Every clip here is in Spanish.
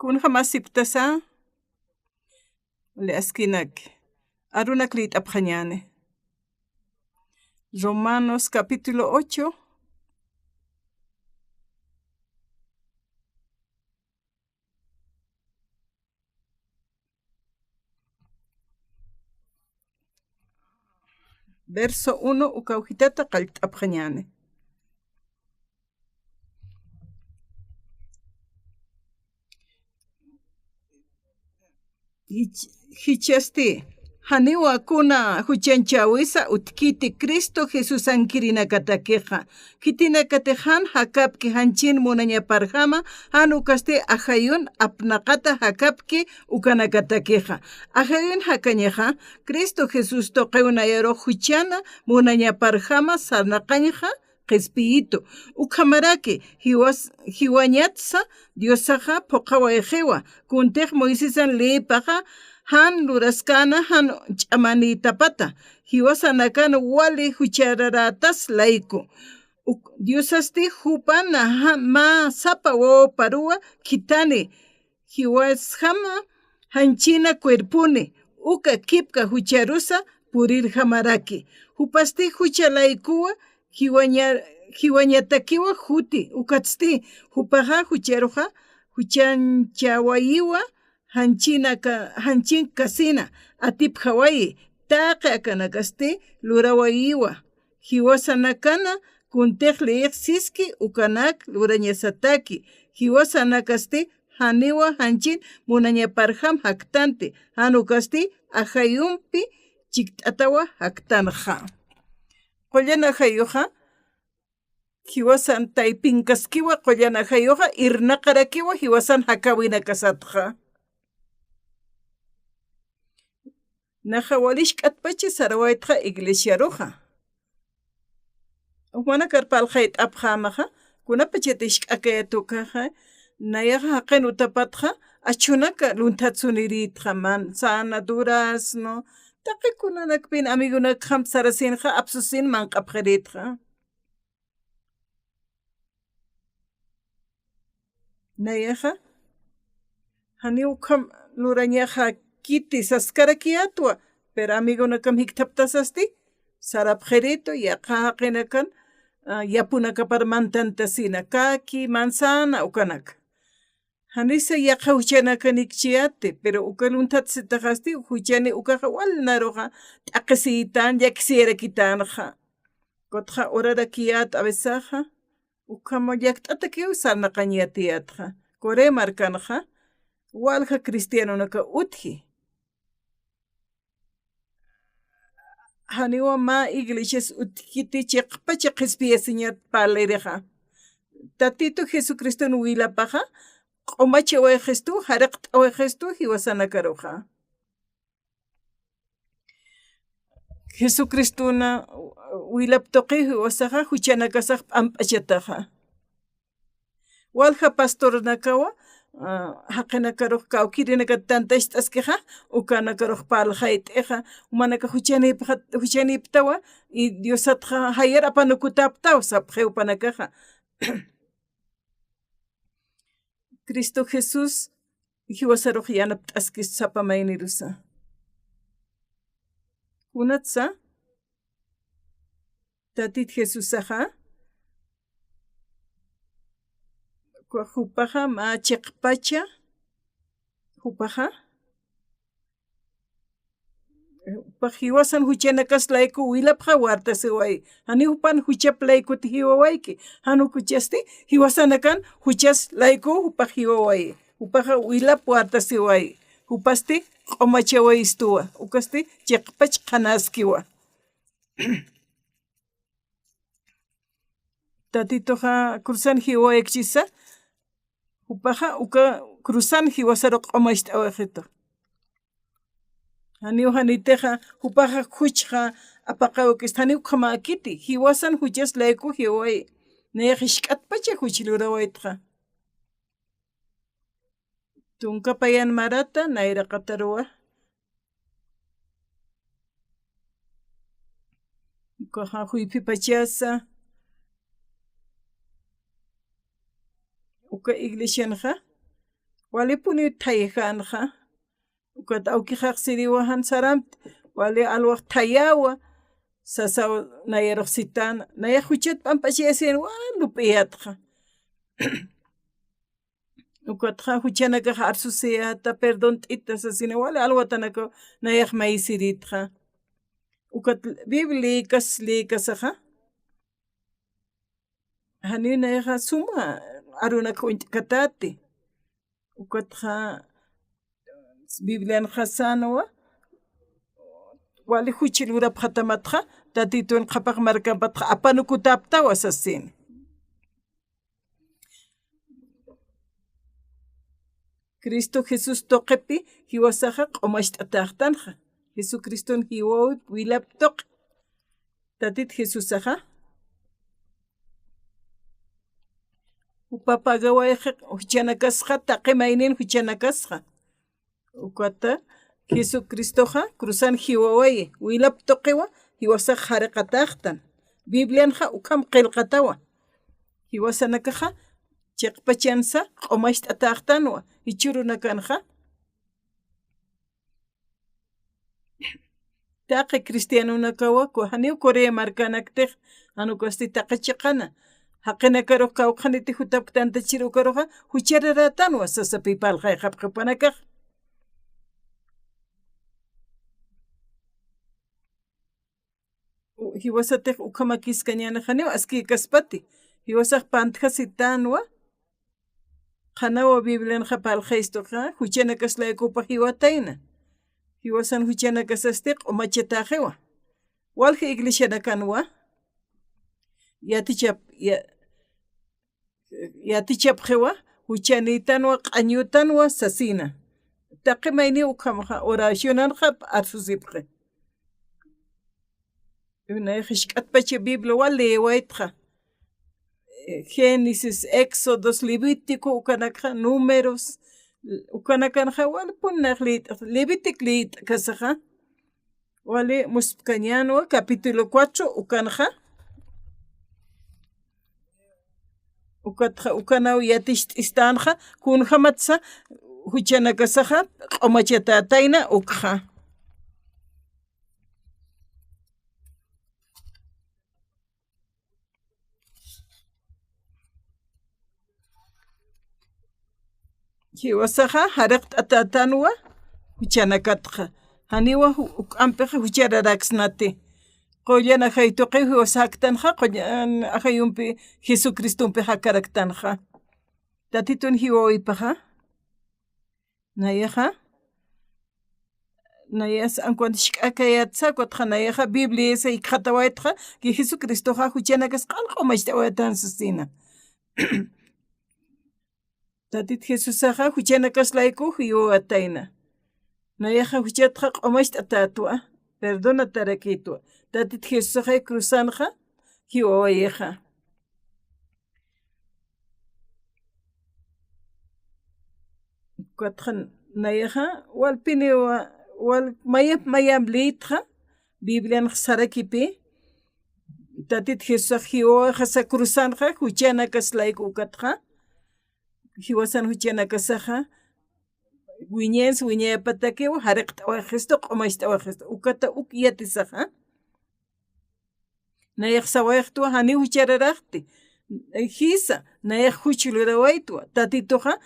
Kun jamás siptasa le askinak arunak lit apjañane. Romanos capítulo 8 verso 1 ukawjitata qalt apjañane. Hichasti haniwa kuna huchanchawisa utkiti Cristo Jesús ankirina katakeja kitina katejan hakapki hanchin munaña parjama hanukasti ajayun apnaqata hakapki ukana katakeja ajayun hakañeja Cristo Jesús toqeunayaro huchana munaña parjama sarnaqañja Espíritu ukamaraki hiwañatsa Diosaja poqawa ejewa kuntej Moisesan lepaja han luraskana han chamanita pata hiwasanakan wali huchararatas laiku Diosasti hupana ma sapa wo parua kitani hiwashama hanchina cuerpune uka kipka hucharusa purir hamaraki hupasti huchalaikuwa hiwañatakiwa huti ukatsti hupaja hucharuja huchanchawayiwa hanchin kasina atip hawaii taqa akanakasti lurawayiwa hiwasanakana kuntejli siski ukanak lurañasataki hiwasanakasti haniwa hanchin munañaparjam haktante hanukasti ajayumpi chiktatawa haktanja qollana hayuja hiwasan taypinkaskiwa qollana hayuja irnaqarakiwa hiwasan hakawina kasatja najawalishk'atpachi sarawaytja iglesia roja wana karpalqayt apjamaja kunapachi tishk'akayatukaja nayaja haqenu tapatja achunaka luntatsuniriitja manzana durazno taqikunanakpin amigunakjam sarasinja apsusin manq'apqaritja nayaja haniwkam lurañaja kiti saskarakiatwa pero amigunakam hiktaptasasti sarapqerito yaqa haqinakan yapunakapar mantantasina kaki manzana ukanaka hanisa yaqa huchanakanikchiate pero ukaluntatsitaqasti huchani ukaqa walnaroqa t'aqisitan llakisierakitanaqa kotqa orarakiat avesaja ukama llakt'atakiw sarnaqañatiyatqa kore markanaqa walja cristianonaka utji haniwa ma iglesias utkiti chiqpacha qhispiyasiñat palereja tatito Jesucristo wilapaja q'umachi awayqistu haraq t'awayqistu hiwasanakaruja Jesucristuna wilaptoqi hiwasaja huchanakasaq p'amp'achataja walja pastornakawa haqinakaruq kawkirinaka tantashtaskeja ukanakaruq paljayt'eja manaka huchaniptawa y Diosatqa hayar apanukutaptawa sapqewpanakaja Cristo Jesús hiwasaruq yanap t'aski sapamaynirusa kunatsa tatit Jesusaja hupaja ma chiqpacha hupaja hiwasan huchanakaslayku wilapja wartasiway hani hupan huchaplaykuti hiwawayki hanukuchasti hiwasanakan huchaslayku hupaj hiwaway hupaja wilap wartasiway hupasti q'umachawaystuwa ukasti chiqpach qanaskiwa tatitoja cruzan hiwawaychisa hupaja uka cruzan hiwasaruq q'umasht'awaqita haniw haniteja hupaja huchja apaqawkis haniw qhamakiti hiwasan huchaslayku hiwaway nayaq ishk'atpacha huchlurawaytqa tunkapayan marata nayraqataruwa ukaja huypipachasa uka iglesianqa wali puni tayekanja ukat awkijaq siriwahan saramt wali alwaq tayawa sasaw nayeroqsitana nayaq huchat pampashiyasin lup'iyatqa ukatqa huchanakaq arsusiyata perdón t'ita sasina wali alwatanaka nayaq maysiritqa ukat likas hani nayqa suma arunaka katati ukatqa Biblianqa sanawa wali huchil urapqatamatqa tatitun qhapaq markanpatqa apanukutaptawa sasini Cristo Jesus toqepi hiwasaqa q'umasht'ataqtanja Jesucriston hiwawi wilap toq tatit Jesusaqa upapagawayqa huchanakasqa taqimaynin huchanakasqa ukata Jesucristoqa cruzan hiwawaye wilap toqiwa hiwasaq hariqataqtan Biblianqa ukam qillqatawa hiwasanakaqa chiqpachansa q'umasht'ataqtanwa ichurunakanja taqi cristianunakawa haniw Corea markanaktiq hanukasti taqachiqana haqinakaruq kawqaniti hutapqa tantachirukaruqa huchararatanwa sasapi palqayqa qhipanakaq hiwasatiq ukhamakisqañana haniwa askikaspati hiwasaq pantqasitanwa qanawa Biblianqa palqaystuqa huchanakaslaykupa hiwatayna hiwasan huchanakasastiq q'umachataqiwa walqa iglesianakanwa yatichapqiwa huchanitanwa q'añutanwa sasina taqimayni ukhamqa oracionanqa arsusipqi hishk'atpacha Biblia wali waytqa Génesis, Éxodos, Levítico, ukanakqa Números, ukanakanqa wali punaq Levític kasaqa wali muspkañanwa capítulo 4 ukanqa ukanaw yatishtistanqa kunhamatsa huchanakasaqa q'umachatatayna ukqa hiwasaqa hariqt'atatanwa huchanakatqa haniwa ampiqa huchararaksnati qollana haytuqi hiwasaqtanqa ahayunpi Jesucristonpi hakaraktanqa tatitun hiwawaypaqa nayaqa nayas ankuanta shk'akayatsa kutqa nayaqa Biblia esa ikhatawaytqa ki Jesucristoqa huchanakasqa q'umashtawayan susina tatit Jesusaqa huchanakaslayku hiwawatayna nayaqa huchatqa q'umasht'atatwa perdona tarakitwa tatit Jesusaqa cruzanqa hiwawayaqa kutqa nayaqa walpiniwa mayam litqa Biblianqa sarakipi tatit Jesusaqa hiwawaqa sa cruzanqa huchanakaslayku ukatqa hiwasan huchanakasaqa wiñayapatakiwa hariqt'awaqhistu q'umasht'awaqhistu ukata yatisaqa nayaq sawayaqtwa hani huchararaqti hisa nayaq huchulurawaytwa tatituqa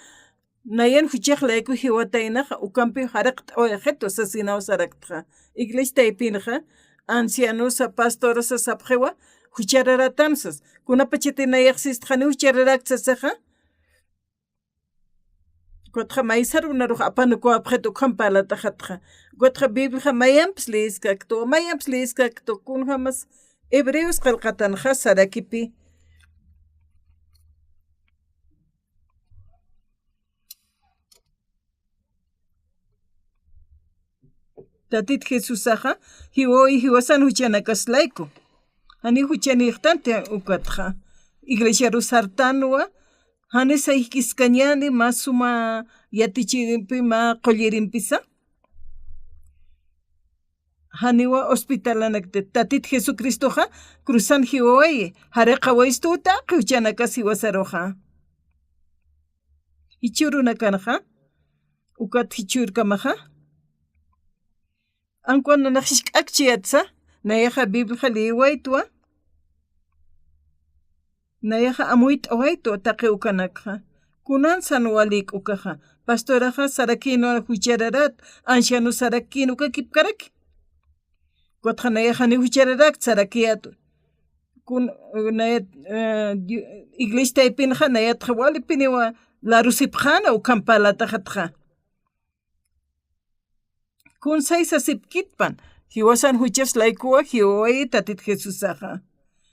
nayan huchaqlayku hiwataynaqa ukampi hariqt'awaqhitu sasinaw saraktaqa iglesitaypinqa ancianusa pastorasa sapqiwa huchararatansas kunapachiti nayaqsista hani huchararaqsasaqa kutqa maysarunaruq apanukuwapqitu khampalatajatqa kutqa Biblia mayanpis leyiskaktu kunhamas hebreos qillqatanqa sarakipi tatit Jesusaqa hiwasan huchanakaslayku hani huchaniqtanta ukatqa iglesia rusartanwa hani saykiskañani masuma yatichirinpi ma qollirimpisa haniwa hospitalanakta tatit Jesucristoqa cruzan hiwawaye hariqa waystuta huchanakas hiwasaruqa ichuruna kanqa ukat hichurkamaja ankuana nakishk'akchiyatsa nayaja Biblia liwaytwa nayaja amuyt awayto taqi ukanakja kunan sanwalik ukaja pastoraja sarakino huchararat anciano sarakino kakipkarak kotja nayaja ni huchararak sarakiyatu kun nayat iglesia ipinja nayat wali piniwa la rusipjana ukampalata jatja kun saisa sipkitpan hiwasan huchas laikuwa hiwai tatit Jesusaja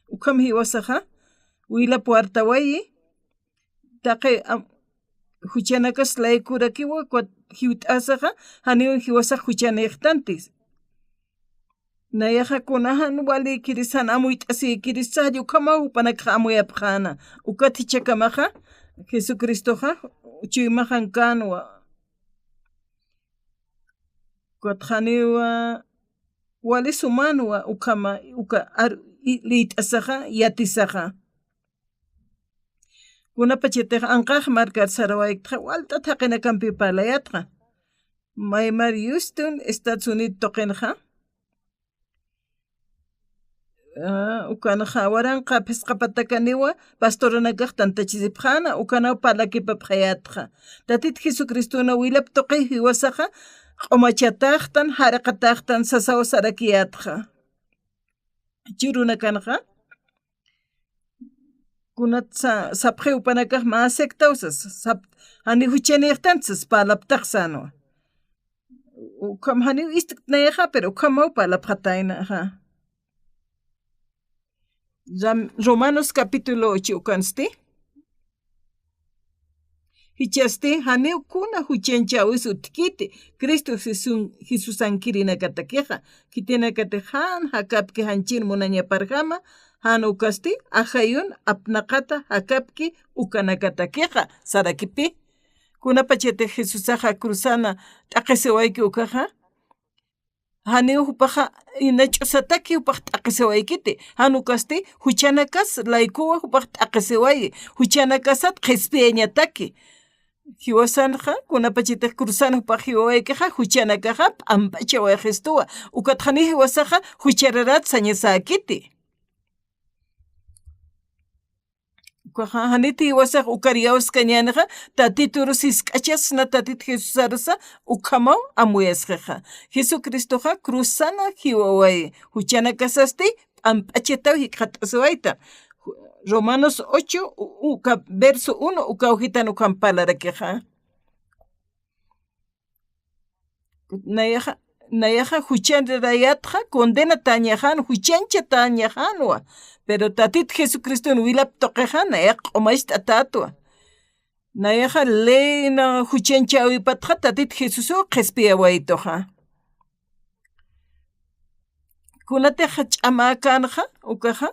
ukam hiwasaja wila puerta wayi taqe huchanakas laikurakiwa kwat hiutasaja hani hiwasa huchanejtantis nayaja kunahan wali kirisan amuyt asi kirisayo kama upanakja amuyapjana ukatichakamaja Jesucristoja chimajan kanwa kwatjaniwa wali sumanwa ukama liitasaja yatisaja kuna pacheteja anqaj marcar sarawaytja walta thaqina kampi palayatja Maymar Houston Estados Unidos toqenja ukanaja waranqa pisqapatakaniwa pastoranakaj tantachisipjana ukanaw palakipapjayatja tatit Jesucristona wilap toqej hiwasaja q'umachatajtan haraqatajtan sasawa sarakiyatja churuna kanja kunatsa sapje upanakaj maasektausas hani huchanejtantsas palaptajsanwa ukam hani istiknayaja pero ukamaw palapjataynaja Romanos capítulo 8 ukansti hichasti hani ukuna huchanchawis utkiti Cristo Jesus ankirinakatakeja kitinakatejan hakapki hanchin munañaparjama han ukasti ajayun apnaqata hakapki ukanakatakeja sarakipi kuna pachete Jesusaja cruzana t'aqisewayki ukaja hani upaja inach'usataki upaj t'aqisiwaykiti han ukasti huchanakas laikuwa upaj t'aqisiwayi huchanakasat qhispieñataki hiwasanja kuna pachete cruzana upaj hiwawaykiqa huchanakaja p'ampachawa Jesuwa ukatjani hiwasaja huchararat sañasakiti haniti wasaq ukariyawas kañanaqa tatiturusis k'achasna tatit Jesusarusa ukamaw amuyasqaqa Jesucristoqa cruzana hiwaway huchanakasasti p'amp'achataw hiqat'asiwayta Romanos 8 verso 1 ukawjitan ukampalarakiqa nayaja huchanrayatja condena tañajan huchancha tañajanwa pero tatit Jesucristo wilap toqeja nayaq q'umash t'atatwa nayaja leyna huchancha awipatja tatit Jesuso qhispiyawaytoja kunateja ch'amakanja ukaja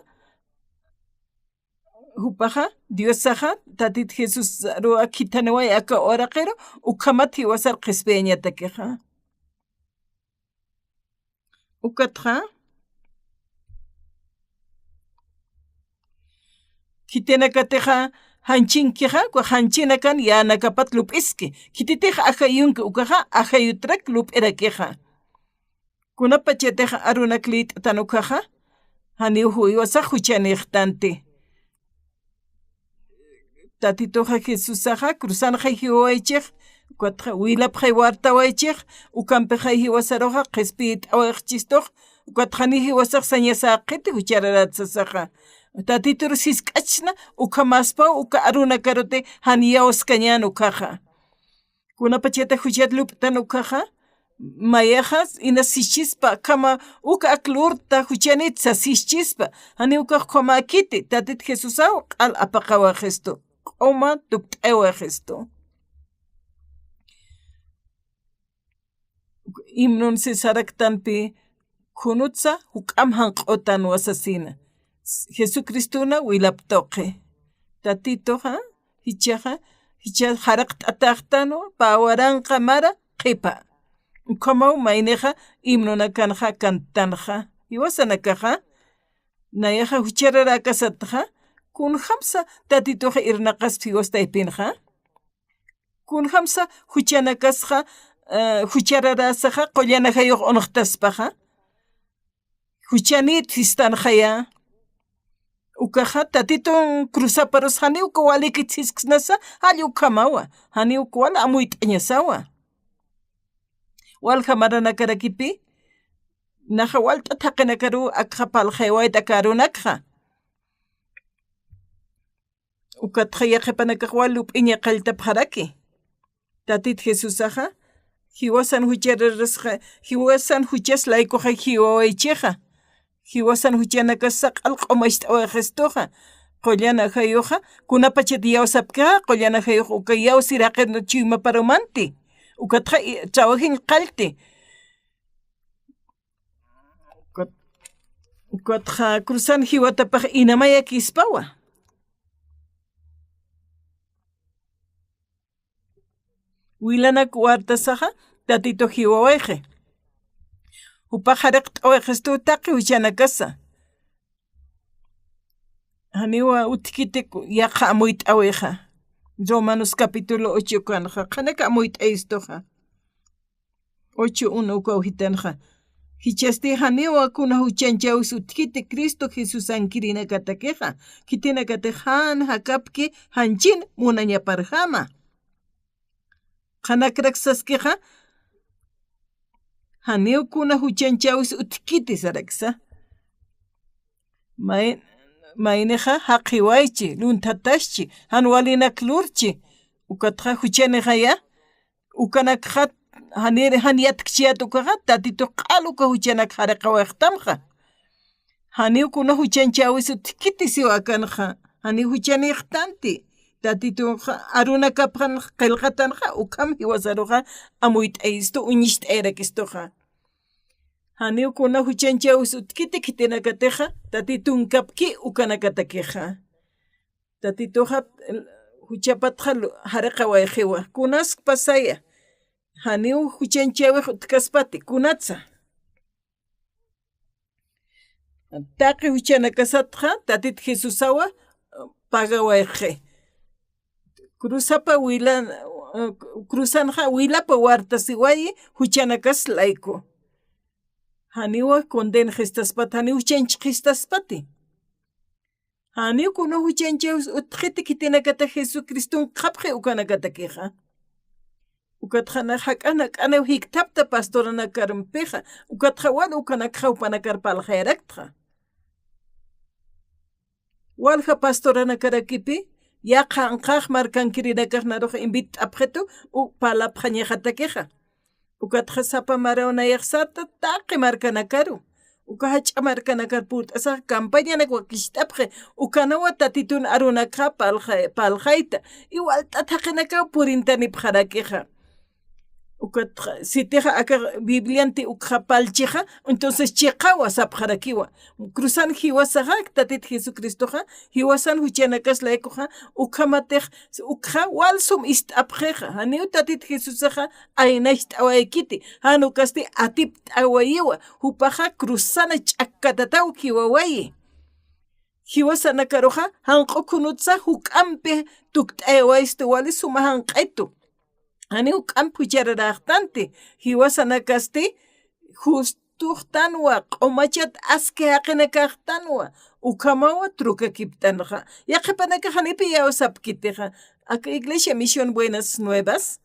hupaja Diosaja tatit Jesus ru'a kitanaway aka oraqero ukamat hiwasar qhispiyañatakeja ukatja kitenakateja hanchinkiqa hanchinakan yanakapat lup'iski kititeja ajayunki ukaja ajayutrak lup'irakiqa kunapacheteja arunakliit'atan ukaja hani huywasaq huchanejtanti tatitoja Jesusaja cruzanqa hiwawaychej kwatja wilapqa wartawaychej ukampiqa hiwasaroja qhispit'awaqchistoj kwatjani hiwasaq sañasaqiti huchararasasaqa tatitur sisk'achna ukamaspa uka arunakarote haniyawas kañan ukaja kunapacheta huchat lup'tan ukaja mayajas ina sichispa kama uka aklurta huchanitsa sischispa hani uka qomakiti tatit Jesusaw q'al apaqawa Jesusto q'uma tupt'ewa Jesusto himnon saraktanpi kunutsa huk'am hanq'utan wasasina Jesucristuna wilaptoqe tatitoja hichaja jaraq t'atajtano pawaranqa mara qipa ukamaw mayneja himnona kanja kantanja iwasanakaja nayaja huchararakasataja kun hamsa tatitoja irnaqas hiwastaypinja kun hamsa huchanakasqa huchararasaqa qollanakayuq unuqtaspaqa huchanit histanqaya ukaqa tatitun cruzaparus hani uka walikichiknasa halli ukamawa hani uka wala amuy t'añasawa walqa maranakarakipi naqa walta thaqinakaru akqa palqaywayta karunakqa ukatqa yaqipanakaq walu p'iña qalltap haraki tatit Jesusaqa hiwasan huchararasqa hiwasan huchaslaykuqa hiwawaychiqa hiwasan huchanakasaq alq'umashtawa Jesuqa qollanakayuqa kunapachat yawsapqa qollanakayuq uka yawsiraqina chuymaparumanti ukatqa trabajin qalti ukatqa cruzan hiwatapaq inamaya kispawa wilanak wartasaqa tatito hiwawayqa upaqariq t'away Jesusta taqi huchanakasa haniwa utkitiq yaqa amuy t'awayqa Romanos capítulo 8 kanqa qanaka amuy t'ayistuqa 8:1 uka uhitanqa hichasti haniwa kuna huchanchawis utkiti Cristo Jesús ankirinakatakiqa kitinakati han hakapki hanchin munañaparqama qanakraksasqiqa haniw kuna huchanchawis utkiti saraksa mayniqa haqiwaychi luntatashchi hanwalinaklurchi ukatqa huchaniqaya ukanakqa haniyatqchiyat ukaqa tatito q'aluqa huchanak hariqawayqtamqa haniw kuna huchanchawis utkiti siwakanqa hani huchaniqtanti tatituqa arunakapqan qillqatanqa ukam hiwasaruqa amuy t'ayistu uñish t'ayrakistuqa haniw kuna huchanchawis utkiti kitinakatiqa tatitunkapki ukanakatakiqa tatituqa huchapatqa hariqawayqiwa kunas pasaya haniw huchanchawiq utkaspati kunatsa taqi huchanakasatqa tatit Jesusawa pagawayqi cruzapa cruzanqa wilapa wartasiwayi huchanakas layku haniwa condena histaspati hani huchanchik histaspati haniw kuna huchanchawis utqiti kitinakata Jesucristun qhapqi ukanakatakiqa ukatqa hak'ana k'anaw hiktapta pastoranakaranpiqa ukatqa wal ukanakqa upanakarpalqayraqtqa walqa pastoranakarakipi yaqa anqaq markankirinakaq naruqa invit t'apqitu palapqa ñiqatakiqa ukatqa sapa marawnayaqsata taqi markanakaru uka hach'a markanakar purt'asaqa campañanak wakisht'apqi ukanawa tatitun arunakqa palqayta iwalta thaqinakaw purintanip harakiqa ukatqa sitiqa aka biblianti ukqa palchiqa entonces chiqawa sapqarakiwa cruzan hiwasaqa tatit Jesucristoqa hiwasan huchanakaslaykuqa ukhamatiq ukqa walsum ist'apqiqa haniw tatit Jesusaqa aynash t'awaykiti hanu kasti atip t'awayiwa hupaqa cruzana ch'akkatataw hiwawayi hiwasanakaruqa hanq'ukunutsa huk'anpi tukt'aywaystu wali suma hanq'aytu haniw k'anpi huchararaqtanti hiwasanakasti justuqtanwa q'umachat aski haqinakaqtanwa ukamawa trukakiptanqa yaqipanaka hanipi yawsapkitiqa aka Iglesia Misión Buenas Nuevas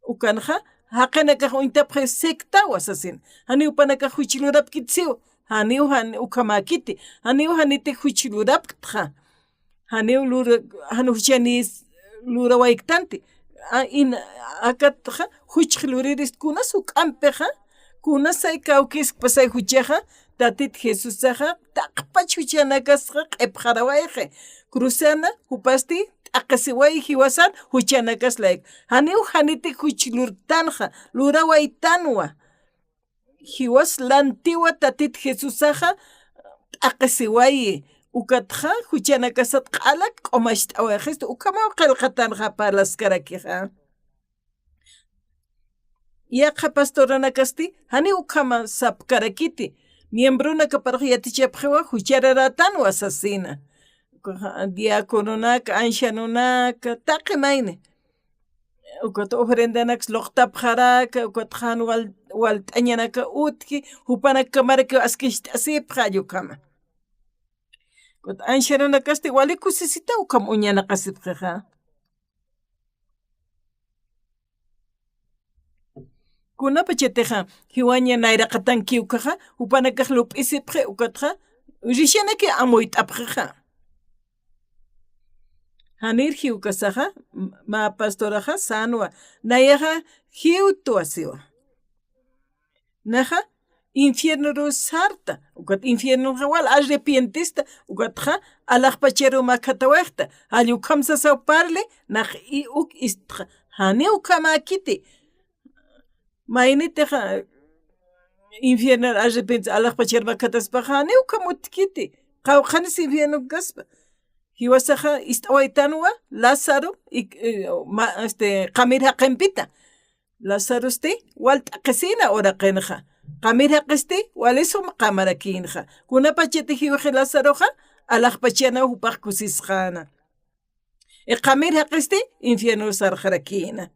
ukanqa haqinakaq untapqa sectawa sasin haniwpanaka huchilurapkitsiw haniw ukamakiti haniw haniti huchiluraptqa haniw huchanis lurawaytanti akatqa huchqluriris kunas uk'anpiqa kunasay kawkisqpasay huchaqa tatit Jesusaqa taqpach huchanakasqa q'ipqarawayqi cruzana hupasti t'aqisiway hiwasan huchanakaslayku haniw hanitik huchlurtanqa lurawaytanwa hiwas lantiwa tatit Jesusaqa t'aqisiwayi ukatqa huchanakasat q'alak q'umasht'awayqistu ukamaw qillqatanqa palaskarakiqa yaqa pastoranakasti hani ukama sapkarakiti miembruna kaparqa yatichapqiwa huchararatanwa sasina diaconunaka anshanunaka taqi mayni ukat ofrendanak loqtap jaraka ukat han wal tañanaka utki hupanak kamaraka askisht asip hayo kama ukat ansharana kaste wali kusisita ukam uñana kasip jaja kuna pacheteja hiwaña naira qatanki ukaja hupanaka lup isipje ukatja rishanake amoit apjaja Hanir hiu kasaja, ma pastoraja sanwa, nayaja hiu tuasiwa. Naja, infierno sarta, ukat infierno jawal, arrepientista, ukat ja, alajpachero makatawekta, aliu kamsa sa parle, nach I uk istra, hani ukama kiti. Mainite ja, infierno arrepientista, alajpachero makataspa, hani ukamut kiti, kawkanis infierno gaspa. Hiwasaja istawaitanwa Lázaro qamir haqinpita Lázaro walt aqisina ora qinja qamir haqisti walisum qamarakinja kunapachete hiwaje Lázaroja alaqpachana upaq kusisqana qamir haqisti infierno sarjarakina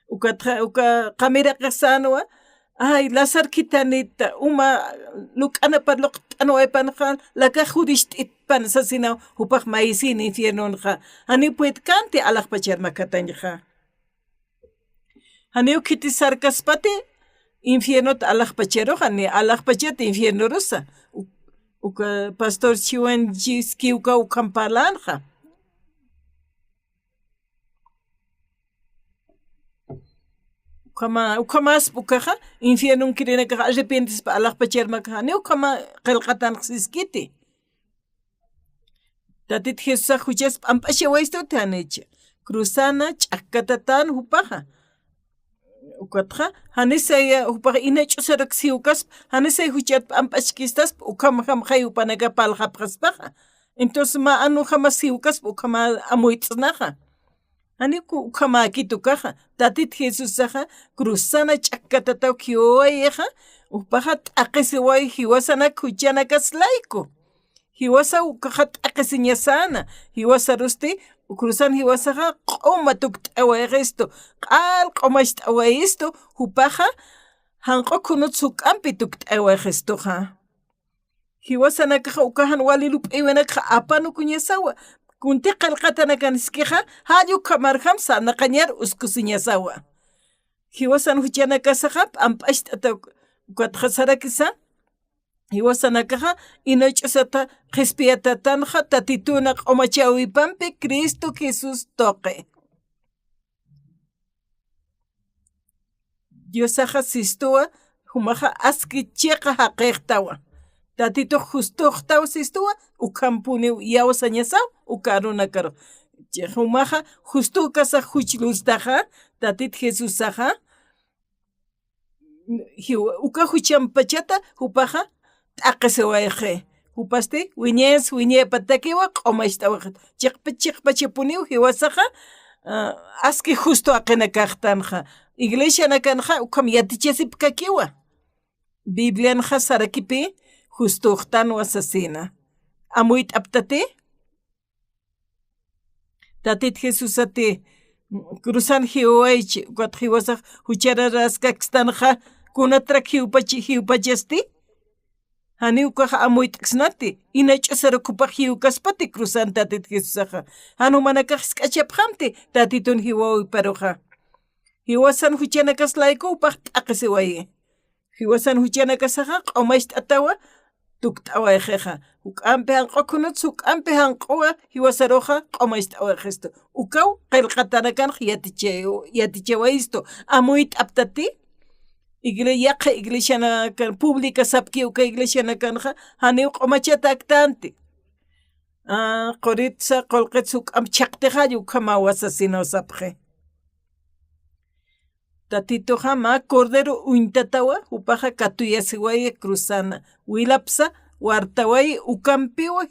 uka qamir haqisanwa ay Lázaro kitanita uma luk'ana parloq t'anwaypanqa laka judisht itpan sasina upaq maisin infiernonqa hani puet kanti alaqpachar makatanqa hani ukiti sarkaspati infiernot alaqpacharoqa ni alaqpachata infierno rusa uka pastor chiwanchiski uka ukampalanqa ukamas ukaja infierno kirinaka arrepientes pa alaqpachar makaja ni ukama qilqatan siskiti tatit Jesus huchas ampashe waisto tanicha cruzana ch'akatatan hupaja ukatja hanisaya hupaja inach'usarak siukas hanisay huchat ampashkistas ukama khay upanaga palqapqaspaja entonces ma anu jama siukas ukama amuitznaja Hani ukama kitukaja tatit Jesus saja cruzana ch'akatataw kioyeja upaja t'aqisiway hiwasana kuchana kaslaiko hiwasa ukaja t'aqisiñasana hiwasa rusti cruzan hiwasaja q'uma tukt'awayejisto q'al q'umax t'awayisto upaja hanq'u kunut suk'ampi tukt'awayejistoja hiwasanakaja ukajan wali lup'iwanakaja apanu kuñasawa kunti qilqatanakanskija hayu kamarjam sanaqañar uskusiñasawa hiwasan huchanakasaja p'amp'axt'ata ukatqasarakisa hiwasanakaja inach'usata qispiyatatanja tatituna q'umachawipampi Cristo Jesús toqe Diosaja sistuwa humaja askichiqa haqiqtawa tatito justoqtaw sistuwa ukampuni yawasañasaw ukaruna karo humaja justo kasa huchlustaja tatit Jesusaja uka huchampachata hupaja t'aqisiwayje hupasti wiñepa takiwa q'umaxt'awaja chiqpachipuniw hiwasaja aski justo aqina kaqtanja iglesia nakanja ukam yatichasipkakiwa Biblianja sarakipi justoqtan wasasina amuit aptate tatit Jesusate cruzan hiwaychi ukat hiwasaj huchararaskakstanja kunatrak hiwpachasti hani ukaja amuit'ksnati inach'usarakupaj hiwkaspati cruzan tatit Jesusaja hanu manakaj sk'achapjamti tatitun hiwawiparoja hiwasan huchanakaslayku upaj t'aqisiwaye hiwasan huchanakasaja q'umaxt'atawa tukt'awayejeja uk'ampi hanq'u kunut suk'ampi hanq'uwa hiwasaroja q'umaxt'awayejisto ukaw qillqatanakanj yatichewayisto amuit'aptati yaqa iglesianakan pública sapki uka iglesianakanja hani q'umachataktanti qoritsa qolqit suk'am chaqtijayu ukama wasasinawsapje tatitoja ma cordero uintatawa upaja katuyasiwaye cruzana wilapsa wartaway ukampiwa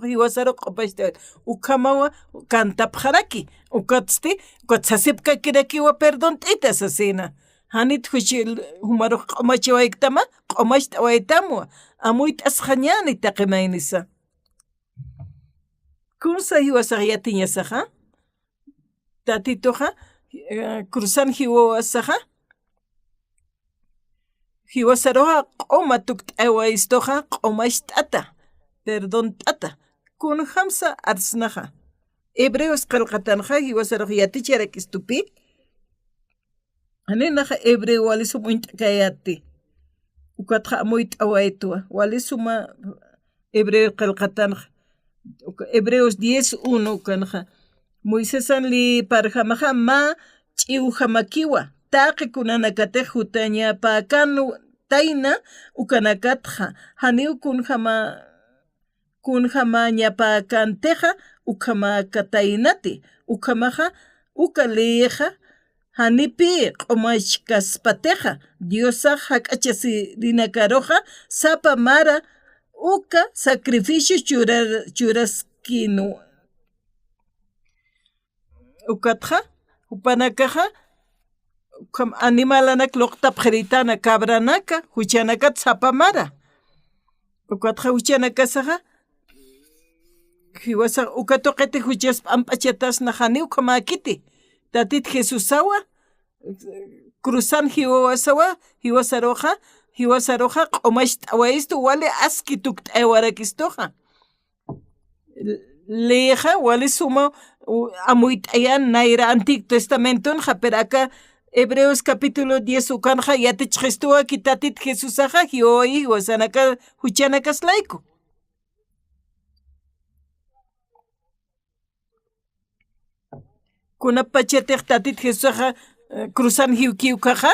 hiwasaro q'upaxtawa ukamawa kantapjaraki ukatsti ukatsasipkakirakiwa perdón t'ita sasina hanit humaruj q'umachiwayktama q'umaxt'awaytamwa amuyt'asqañani taqimaynisa kunsa hiwasaq yatiñasaja tatitoja cruzan hiwawasaqa hiwasaroqa q'uma tukt'awaystoqa q'umaxt'ata perdón t'ata kun hamsa arsnaqa hebreos qillqatanqa hiwasaroq yaticharak'istupi aninaqa hebreo walisum unt'akayati ukatqa amuy t'awaytuwa walisuma hebreo qillqatanqa Hebreos 10:1 kanqa Moisesan li parjamaja ma ch'iwjamakiwa taqi kunanakatej hutañapakanu tayna ukanakatja haniw kunjama ñapakanteja ukhamakataynati ukhamaja ukaleja hanipi q'umachkaspateja Diosaq hak'achasirinakaroja sapa mara uka sacrificio churaskinu ukatja upanakaja ukam animalanak loqtapqritana cabranaka huchanakat sapamara ukatja huchanakasaja hiwasa ukatoqete huchas p'amp'achatasna hani ukhamakiti tatit Jesusawa cruzan hiwasaroja q'umax t'awaysto wale aski tukt'aywarakistoja leja wale suma amuy t'ayan nayra Antiguo Testamentonja pero acá Hebreos capítulo 10 ukanja yatichqistuwa kitatit Jesusaja hiwaway hiwasanaka huchanakaslayku kunapachetej tatit Jesusaja cruzan hiwkiwkaja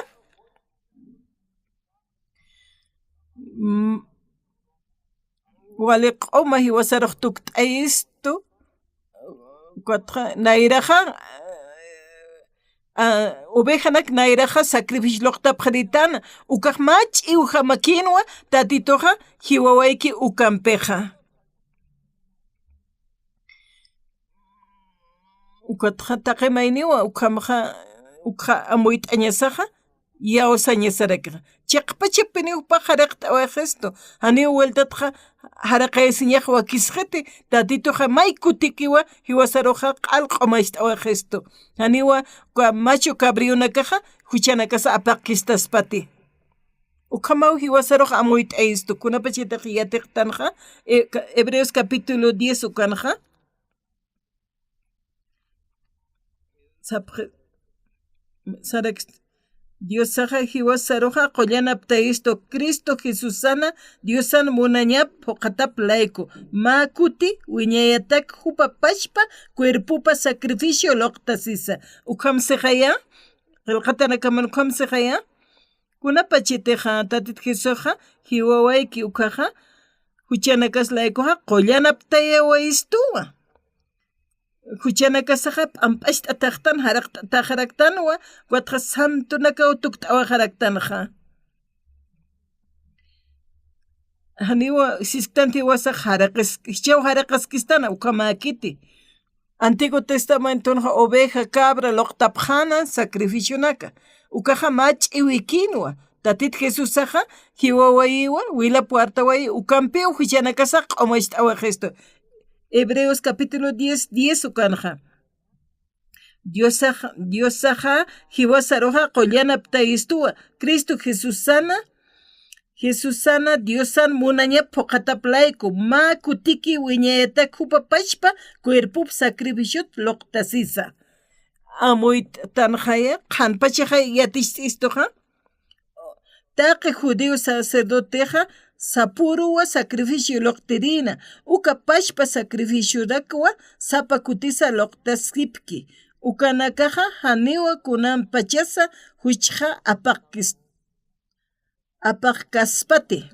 wale q'uma hiwasaroq tukt'ayistu nayraja ovejanak nayraja sacrificio loqtapqritana ukaj ma ch'iwjamakinwa tatitoja hiwawayki ukanpeja ukatja taqe mayniwa ukja amuy t'añasaja yawsañasaraka chiqpachipiniwpa haraq t'awajesto haniw vueltatja haraqaysiñaj wakisqete tatitoja may kutikiwa hiwasaroja q'alq'umax t'awajesto haniwa macho cabrionakaja huchanakasa apaqkistaspati ukamaw hiwasaroja amuy t'ayisto kunapachitaq yatiqtanja Hebreos capítulo 10 ukanja Dios saja hiwasaroja qollanaptayisto Cristo Jesusana Diosan munañap poqatap layku makuti wiñayatak hupa pashpa cuerpupa sacrificio loqtasisa ukhamsejaya qillqatanakaman ukhamsejaya kunapachiteja tatit Jesuja hiwawayki ukaja huchanakaslaykuja qollanaptayawayistuwa huchanakasaja p'amp'axt'ataqtan haraqt'atajaraqtanwa watqa santunaka tukt'awajaraqtanja haniwa sisktanti wasaq hichaw haraqaskistana ukhamakiti Antiguo Testamentonja oveja cabra loqtapqana sacrificionaka ukaja ma ch'iwikinwa tatit Jesusaja hiwawayiwa wilapuartawayi ukampiw huchanakasaq q'umax t'awajesto Hebreos capítulo 10 ukanja Diosaja hiwasaroja qollanaptayistuwa Cristo Jesusana Diosan munañap poqataplayku ma kutiki wiñayatak hupapashpa cuerpup sacrificiot loqtasisa amuy tanjaya qhanpachajay yatishtistoja taqi judío sacerdoteja sapuruwa sacrificio loqtirina uka pashpa sacrificio rakwa sapa kutisa loqtaskipki ukanakaja haniwa kunan pachasa huchja apaqkaspati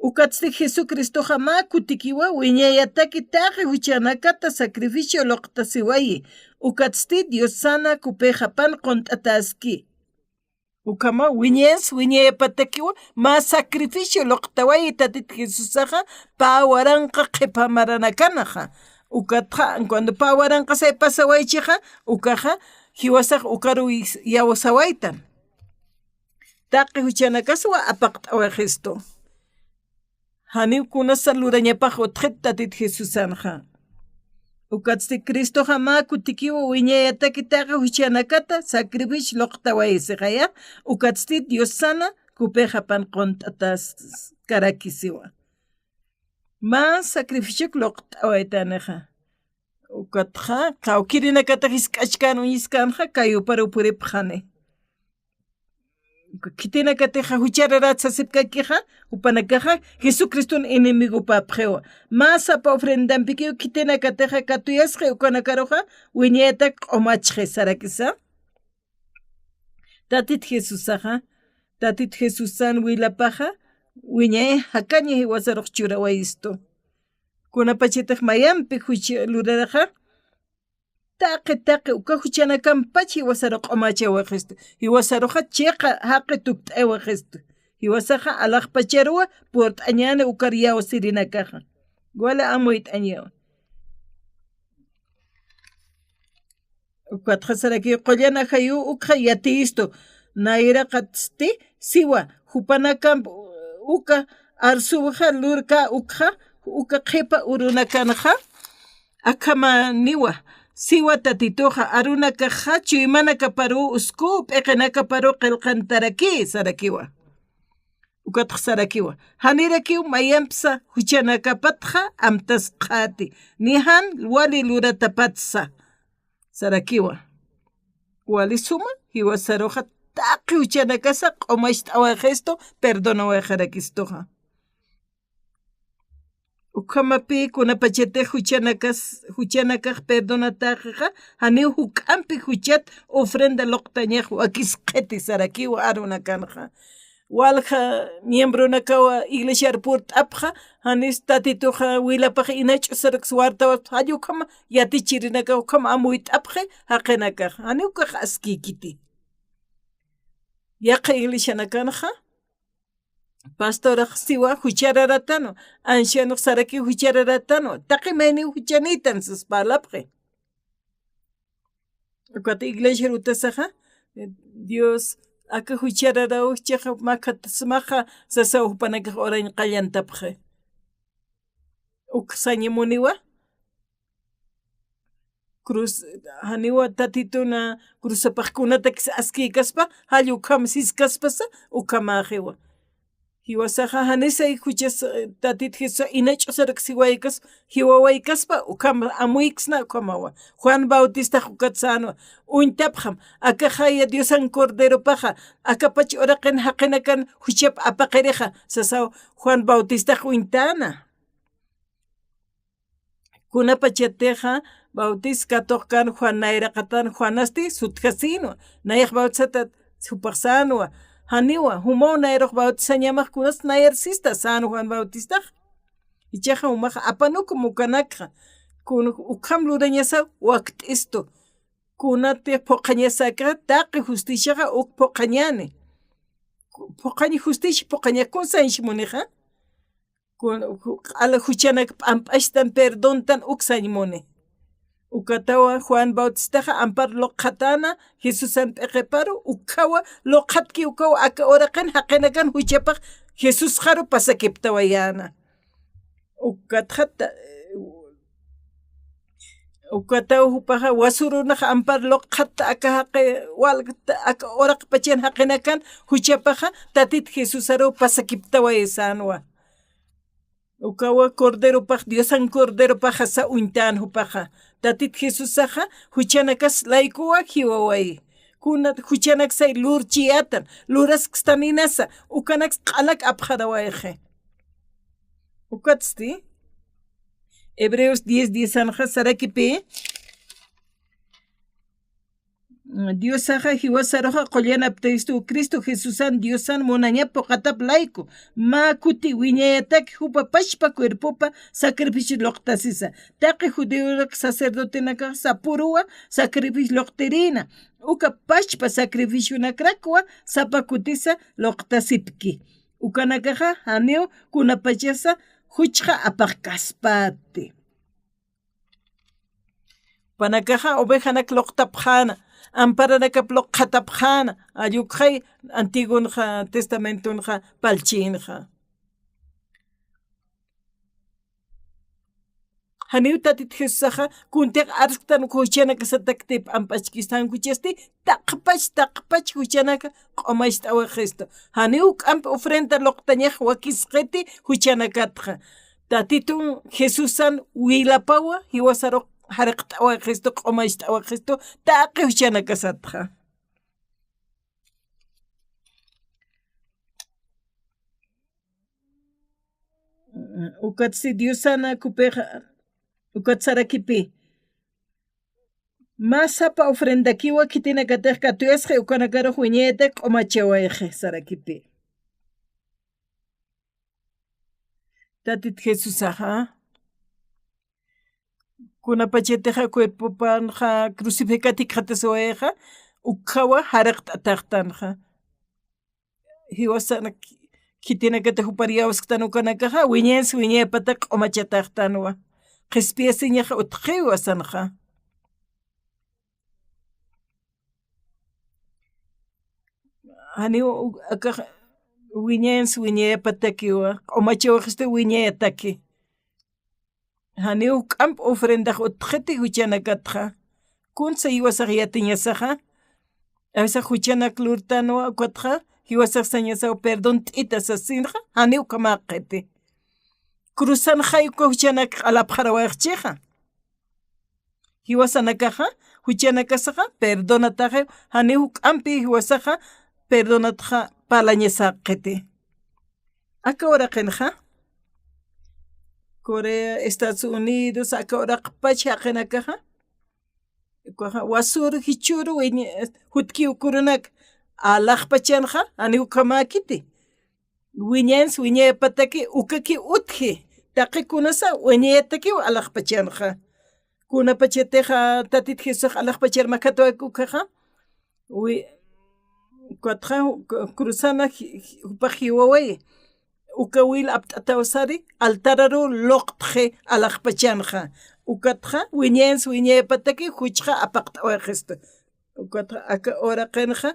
ukatsti Jesucristoja ma kutikiwa wiñayataki taqi huchanakata sacrificio loqtasiwayi ukatsti Diosana kupejapan qont'ataski ukama wiñayapatakiwa ma sacrificio loqtawayi tatit Jesusaja pawaranqa qhipamaranakanqa ukatja cuando pawaranqa saypasawaychija ukaja hiwasaq ukaru yawasawaytan taqi huchanakaswa apaqt'awajesto haniw kunasa lurañapaq utqhit tatit Jesusanja Ukatsti Cristo jama kutikiwa wiñayata kitaqa huchanakata sacrificio loqta waysiqaya ukatsti Dios sana kupeja pan qontatas karakisiwa ma sacrificio loqta waytanaja ukatja kawkirinakata hisk'achkan uñiskanja kayupara upuripjane kitinakateja huchararatsa sipkakiqa upanakaja Jesucristo enemigo papjewa masa pa ofrendampikiw kitinakateja katuyasqa ukanakaroja wiñayta q'umachje sarakisa tatit Jesusan wilapaja wiñay hakaña hiwasaruq churawayisto kunapachetaq mayampi luraraja taqi uka huchanakanpachi hiwasaruq q'umachawaqisto hiwasaruqa chiqa haqi tukt'awaqisto hiwasaqa alaqpacharuwa puert'añana ukariyawa sirinakaja wala amuy t'añawa ukatqa saraki qollana hayu ukqa yatiisto nayraqatsti siwa hupanakan uka arsuwaqa lurka uka qhipa urunakanaqa akamaniwa siwa tatitoja arunaka hachu imanaka paru usku p'eqinaka paru qillqantaraki sarakiwa ukataq sarakiwa hanirakiw mayanpsa huchanakapatqa amtas qhati nihan wali luratapatsa sarakiwa wali suma hiwasaruqa taqi huchanakasa q'umasht'awaqisto perdonawaqarakistoja ukamapi kunapachetej huchanakaq perdonataqa haniw huk'anpi huchat ofrenda loqtañaj wakisqeti sarakiwa arunakanja walqa miembrunakawa iglesiarpur t'apqa hanis tatituqa wilapaq inach'u saraq suwartawa hallukama yatichirinaka ukama amuy t'apqe haqinakaq haniwkaq askiykiti yaqa iglesianakanja pastoraq siwa huchararatano anciano saraki huchararatano taqi mayni huchanitan suspalapqe ukata iglesia rutasaqa Dios aka huchararaujchaqa makatasmaqa sasa upanakaq orañ qallantapqe sañimuniwa cruz haniwa tatituna cruzapaqkunata askiykaspa hallukama siskaspasa ukamaqiwa hiwasaqa hanisay huchas tatit Jesús inach'usaraq siwaykas hiwawaykaspa ukama amuykasna ukamawa Juan Bautista hukatsano untapqam akajaya Diosan corderopaqa akapachi uraqin haqinakan huchap apaqiriqa sasaw Juan Bautista untana kunapachatija Bautista toqkan Juan nayraqatan Juanasti sutkasino nayaq Bautisata supaqsanwa haniwa humaw nayraq Bautista ñamaqkunas nayarsista San Juan Bautista ichaqa umaqa apanuku mukanakqa ukham lurañasa waqt'isto kunati phuqañasaka taqi justiciaqa uk phuqañani phuqañi justicia phuqañakunsanshi muniqa q'ala huchanak p'amp'ashtan perdontan uksañmuni ukatawa Juan Bautistaqa ampar loqatana Jesusan p'eqeparu ukawa loqatki ukawa aka oraqan haqinakan huchapaq Jesus qaru pasakiptawayana ukatawa hupaqa wasurunaqa ampar loqata aka haqi walqata aka oraq pachan haqinakan huchapaqa tatit Jesus aru pasakiptawayasanwa ukawa corderopaq Diosan corderopaq sa untan hupaqa tatit Jesusaqa huchanakas laykuwa hiwaway kunat huchanaksay lurchiyatan luraskstaninasa ukanaks q'alak apqarawayqa ukatsti Hebreos 10:10 anja sarakipi Diosaqa hiwasaruqa qollanaptaystu Cristo Jesusan Diosan munañapu qatap layku ma kuti wiñayataki hupa pashpa cuerpopa sacrificio loqtasisa taqi judeo sacerdotenaka sapuruwa sacrificio loqterina uka pashpa sacrificio nakrakwa sapa kutisa loqtasipki ukanakaqa haniw kunapachasa huchqa apaq kaspati panakaqa ovejanak loqtapqana amparanakap loqatapqana ayukhay antiguonqa testamentonqa palchinqa haniu tatit Jesusaqa kuntiq arqtan huchanaka satakti ampachkistan kuchasti taqpach huchanaka q'omashta awa Cristo haniu k'ampi ofrenda loqtañej wakisqeti huchanakatqa tatitun Jesusan wilapawa hiwasaroq haraqta awa Cristo q'omashta awa Cristo taqi huchanakasatqa ukatsi Diosana kupeqa ukatsarakipi masapa ofrendakiwa kitinakatej katuyasqa ukanakaruq wiñayta q'umachawayqa sarakipi tatit Jesusaqa kunapachateqa cuerpopanqa crucificatiqta suwayqa ukhawa haraqta taqtanqa hiwasana kitinakata hupariyawasqtanu kanakaqa wiñansi wiñaypata q'umachataqtanuwa qhispiyasiñaqa utqiwasanqa haniwa akaq wiñansi wiñaypatakiwa q'umachawaqista wiñayataki haniw k'amp ofrendaq utqhiti huchanakatqa kunsa hiwasaq yatiñasaqa awsaq huchanak lurtanuwa ukatqa hiwasaq sañasaqa perdón t'ita sasinqa haniw kamaqeti cruzanqayku huchanak alapqarawaqchiqa hiwasanakaqa huchanakasaqa perdonataqa haniw k'ampi hiwasaqa perdonataqa palañasaqeti aka uraqinqa Corea, Estados Unidos, aka uraqpacha haqinakaqa wasuru hichuru hutkiw kurunak alaqpachanqa haniw kamakiti wiñans wiñaypataki ukaki utji taqikunasa wiñaytakiw alaqpachanqa kunapachatiqa tatit Jesusaqa alaqpacharmakatuwakukaqa kuatqa cruzana upaq hiwaway ukawil apt'atawsari altararu loqtje alaqpachanqa ukatqa wiñans wiñaypataki huchqa apaqt'awaqista ukatqa aka uraqinqa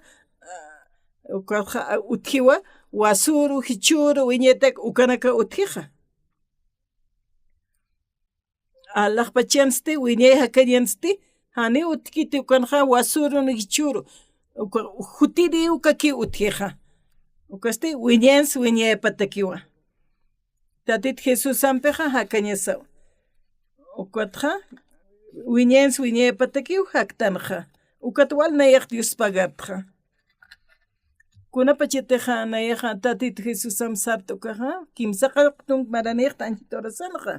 ukatqa utjiwa wasuru hichuru wiñaytaka ukanaka utjiqa alaqpachansti wiñay hakañansti hani utkiti ukanqa wasuru hichuru hutiri ukaki utjiqa ukasti wiñans wiñaypatakiwa tatit Jesusanpiqa hakañasaw ukatqa wiñans wiñaypatakiw haktanqa ukat walnayaq Dios pagatqa kunapachatiqa nayaqa tatit Jesusam sartukaqa kimsaqa maranayaqta anchita orasanqa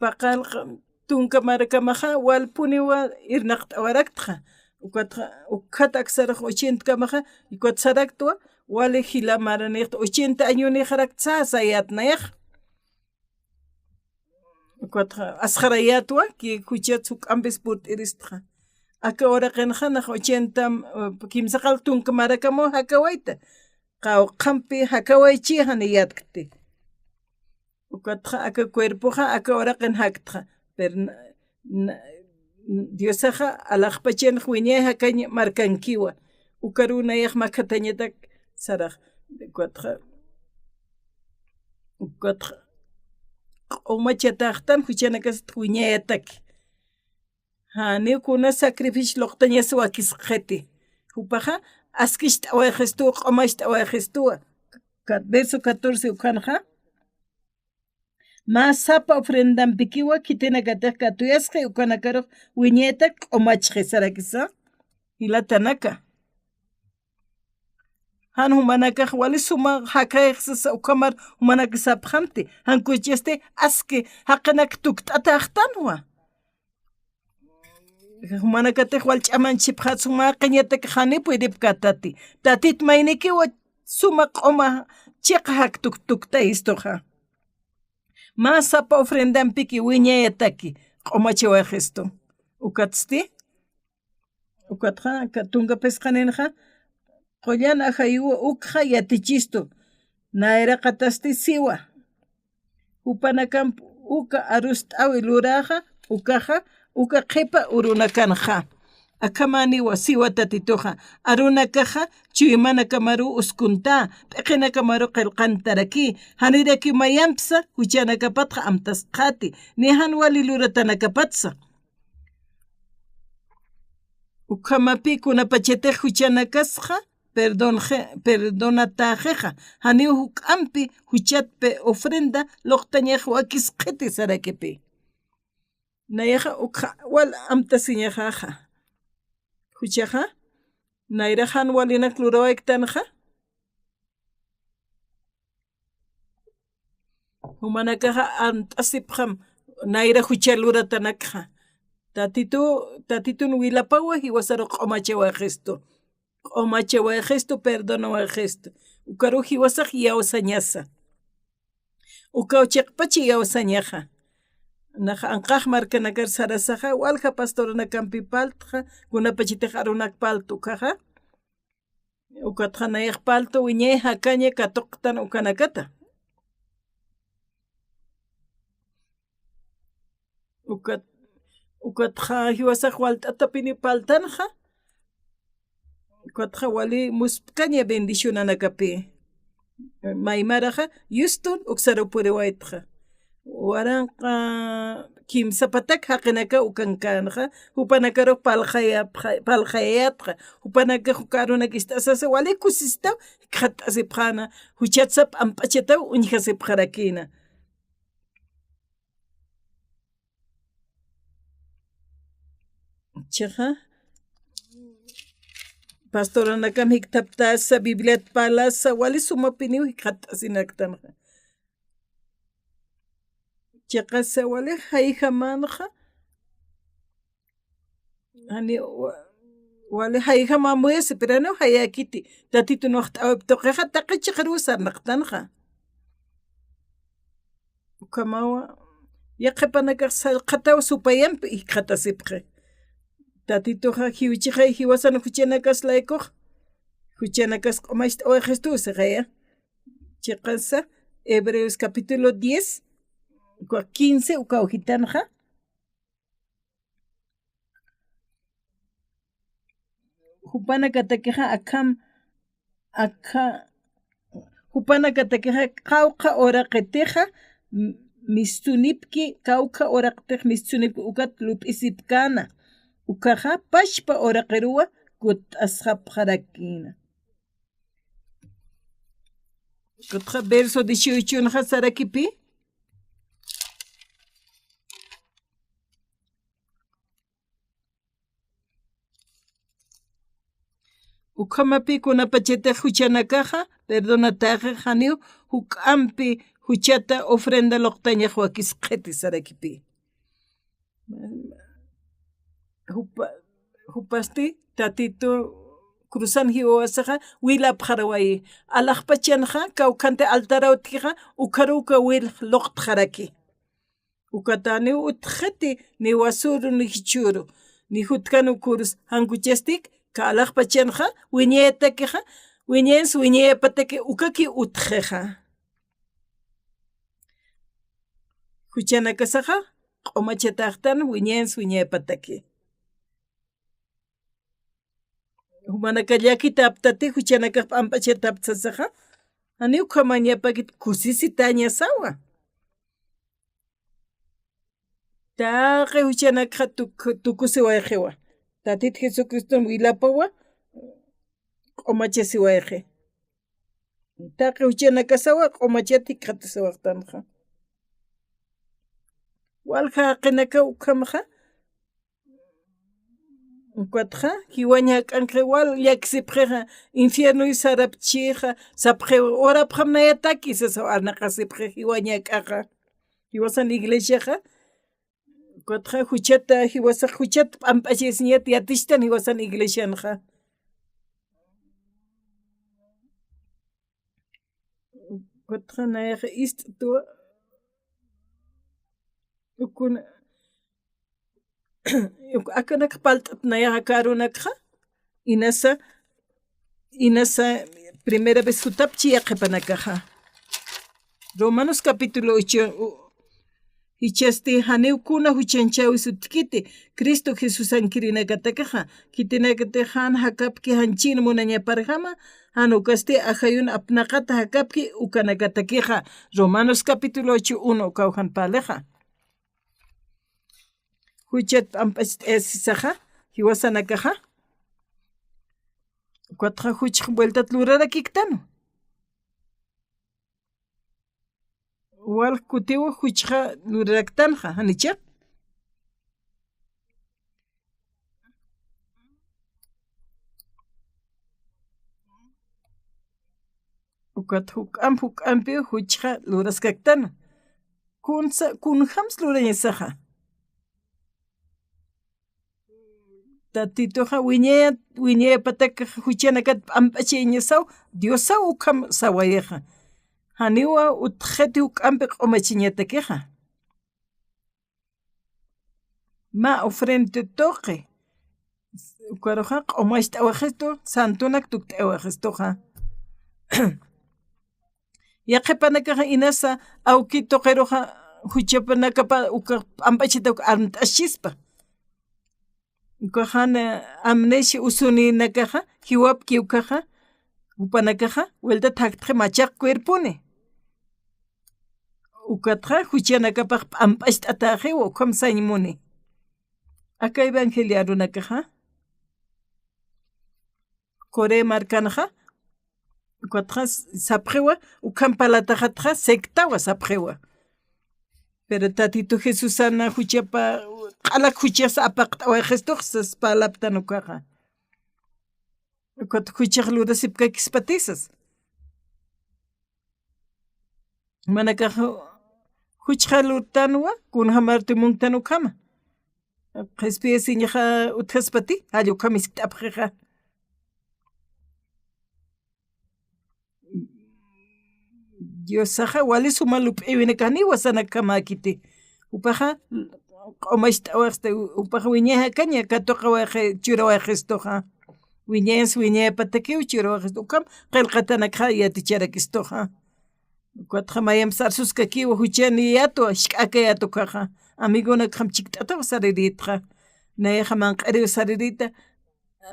paqalqa tunka markamaqa walpuniwa irnaqta awaraqtqa ukatqa ukhata aksaraq 80 kamaqa ikwat saraktua wale hila maranayaqta 80 años haraq sayatnayaq ukatqa asqarayatwa ki huchatsu k'ampis purt'irisqa aka uraqinqa naq 80 kimsaqal tunka marakamu hakawayta qawqanpi hakawaychiqa niyatkti ukatqa aka cuerpoqa aka uraqin haktqa pero Diosaqa alaqpachanaq wiñay hakaña markankiwa ukarunayaq makatañataq saraq ukatqa q'umachataqtan huchanakasqa wiñayataki hani kuna sacrificio loqtañas wakisqeti upaqa askishta awayqistuwa q'umashta awayqistuwa verso 14 ukanqa masapa ofrendampikiwa kitinakatej katuyasqa ukanakaruq wiñayta q'umachqi sarakisa hilatanaka han humanakaq wali sumaq hakayqsisa ukamar humanakasapaqhamti hankuchiste aski haqanak tukt'ata haqtanwa humanakatej walch'amanchipqa sumaqañataka hanipuy ripkatati tatit maynikiwa sumaq q'uma chiqa hak tuktukta istuqa masapa ofrendampiki wiñayataki q'umachawaqesto ukatsti ukatqa tunka pesqaninqa qollana hayuwa ukqa yatichisto nayraqatasti siwa upanakampu uka arus t'awi luraqa ukaqa uka qhipa urunakanqa akamani wasiwa tatituja aruna kaja chuimana kamaru uskunta pekena kamaru qelqantaraki haniraki mayampsa huchana kapatja amtasqati nihan walilura tanakapatsa ukamapi kuna pachete huchana kasja perdonatajeja hani hukampi huchatpe ofrenda loqtañej wakisqiti sarakipi nayaja ukja wal amtasiñajaja huchaja nairajan walinak lurawaiktanja humanakaja amtasipjam naira huchaluratanaja tatitun wilapawa hiwasaro q'omachewa gesto q'omachewa gesto perdonawa gesto ukaru hiwasaj yawsañasa ukawchiqpachi yawsañaja naja anqaj markanakar sarasaja walja pastorana kampi paltja kunapachitej arunak paltu kaja ukatja nayaj paltu wiñay hakaña katoqtan ukanakata ukatja hiwasaj walt'atapini paltanja ukatja wali muspkaña bendicionanakapi maymaraja yustun uksarupuriwaytja waranqa kimsa patak haqinaka ukankanja hupanakaruq palqayatqa hupanaka hukarunaka istasasa wali kusistaw qhat'asipqana huchatsap amp'achataw uñijasipqarakina chaja pastoranakam hiktaptasa bibliat palasa wali sumapiniw qhat'asinaktanja chaqasa wali hayjamanja hani wali hayjamamuyasi pero no hayakiti tatitun waqt'awiptuqiqa taqichiqarusarnaqtanja ukamawa yaqipanakaq sallqataw supayampi qhatasipqi tatituqa hiwichiqa hiwasana huchanakaslaykuq huchanakas q'umaysta oejestusiqaya chaqasa Hebreos capítulo 10 15 ukawjitanja hupana katakeja hupana katakeja qawqa oraqeteja mistunipki kawqa oraqtej mistunipki ukat lup'isipkana ukaja pashpa oraqeruwa kut'asqapqarakina kutqa verso 18 naja sarakipi ukamapi kunapachete huchanakaja perdonataje janiw hukampi huchata ofrenda loqtañej wakisqeti sarakipi hupasti tatito cruzan hiwasaja wilapqarawayi alaqpachanja kawkante altarawtija ukaruka wil loqtjaraki ukatani utjeti ni wasuru ni hichuru ni hutkanu kurus hankuchestik ka alaqpachanja wiñaytakiqa wiñens wiñaypataki ukaki utjeja huchanakasaja q'umachataqtan wiñens wiñaypataki humanaka llakita aptati huchanakaq p'amp'achata aptasaja ani ukamañapakit kusisitañasawa taqe huchanakqa tukusiwayqiwa tatit Jesucristo wilapawa q'umachasiwayqi taqe huchanakasawa q'umachati qhatisawaqtanja walja qinaka ukamaja ukatja hiwaña k'anqa wal llakisipqiqa infierno y sarapchiqa sapqi orapqam nayataki sasa arnaqasipqi hiwaña k'aqa hiwasan iglesiaqa ukatja huchata hiwasaq huchata p'amp'achaysiñata yatishtan hiwasan iglesianqa ukatja nayaqa ist'atuwa ukuna akanak palt'at nayaqa karunakqa inasa primera vez jutapchi yaqipanakaja Romanos capítulo 8 hichasti haniukuna huchanchawis utkiti Cristo Jesús ankirinakatakaja kitinakatajan hakapki hanchin munañaparjama hanukasti ajayun apnaqata hakapki ukanakatakeja Romanos capítulo 8:1 kawjan paleja huchat ampasisaja hiwasanakaja cuatro huchik vueltat lurara kiktano wal kutiwa huchja luraktanja hanicha ukat huk'ampi huchja luraskaktano kunjams lurañasaja tatitoja wiñe pataka huchanakat ampachiñasaw diosaw ukam sawayeja haniwa utjeti uk'ampi q'umachiñatakeja ma ofrente toqe ukaroja q'umax t'awajesto santunak tukt'awajestoja yaqepanakaja inasa awki toqeroja huchapanakapa uka ampachita armt'ashispa ukajana amnesia usuninakaja hiwapki ukaja upanakaja vuelta thaktre machaq cuerpone ukatja huchanakapaq p'amp'asht'atajewa ukham sañmuni aka evangelia runakaja Corea markanaja ukatja sapjewa ukham palataqatja sectawa sapjewa pero tatito Jesús sana huchapa q'alak huchas apaqt'awajestoq sas palaptan ukaja ukat huchaq lurasipkakispatisas manakaja huchqa lurtanwa kunhamartimuntan ukama qespiyasiñaja utjaspati allukhamis t'apjeja Diosaja wali sumalup'iwinakani wasanakamaki upaja q'umax t'awaqsta upaja wiñeja kaña katuqa waje churawajestoja wiñe patakiw churawajesto ukam qillqatanakja yaticharakistoja ukatja mayampas arsuskakiwa huchani yatu shk'aka yatukaja amigunaka qamchikt'ataqa sariritqa nayaja manq'ariw saririta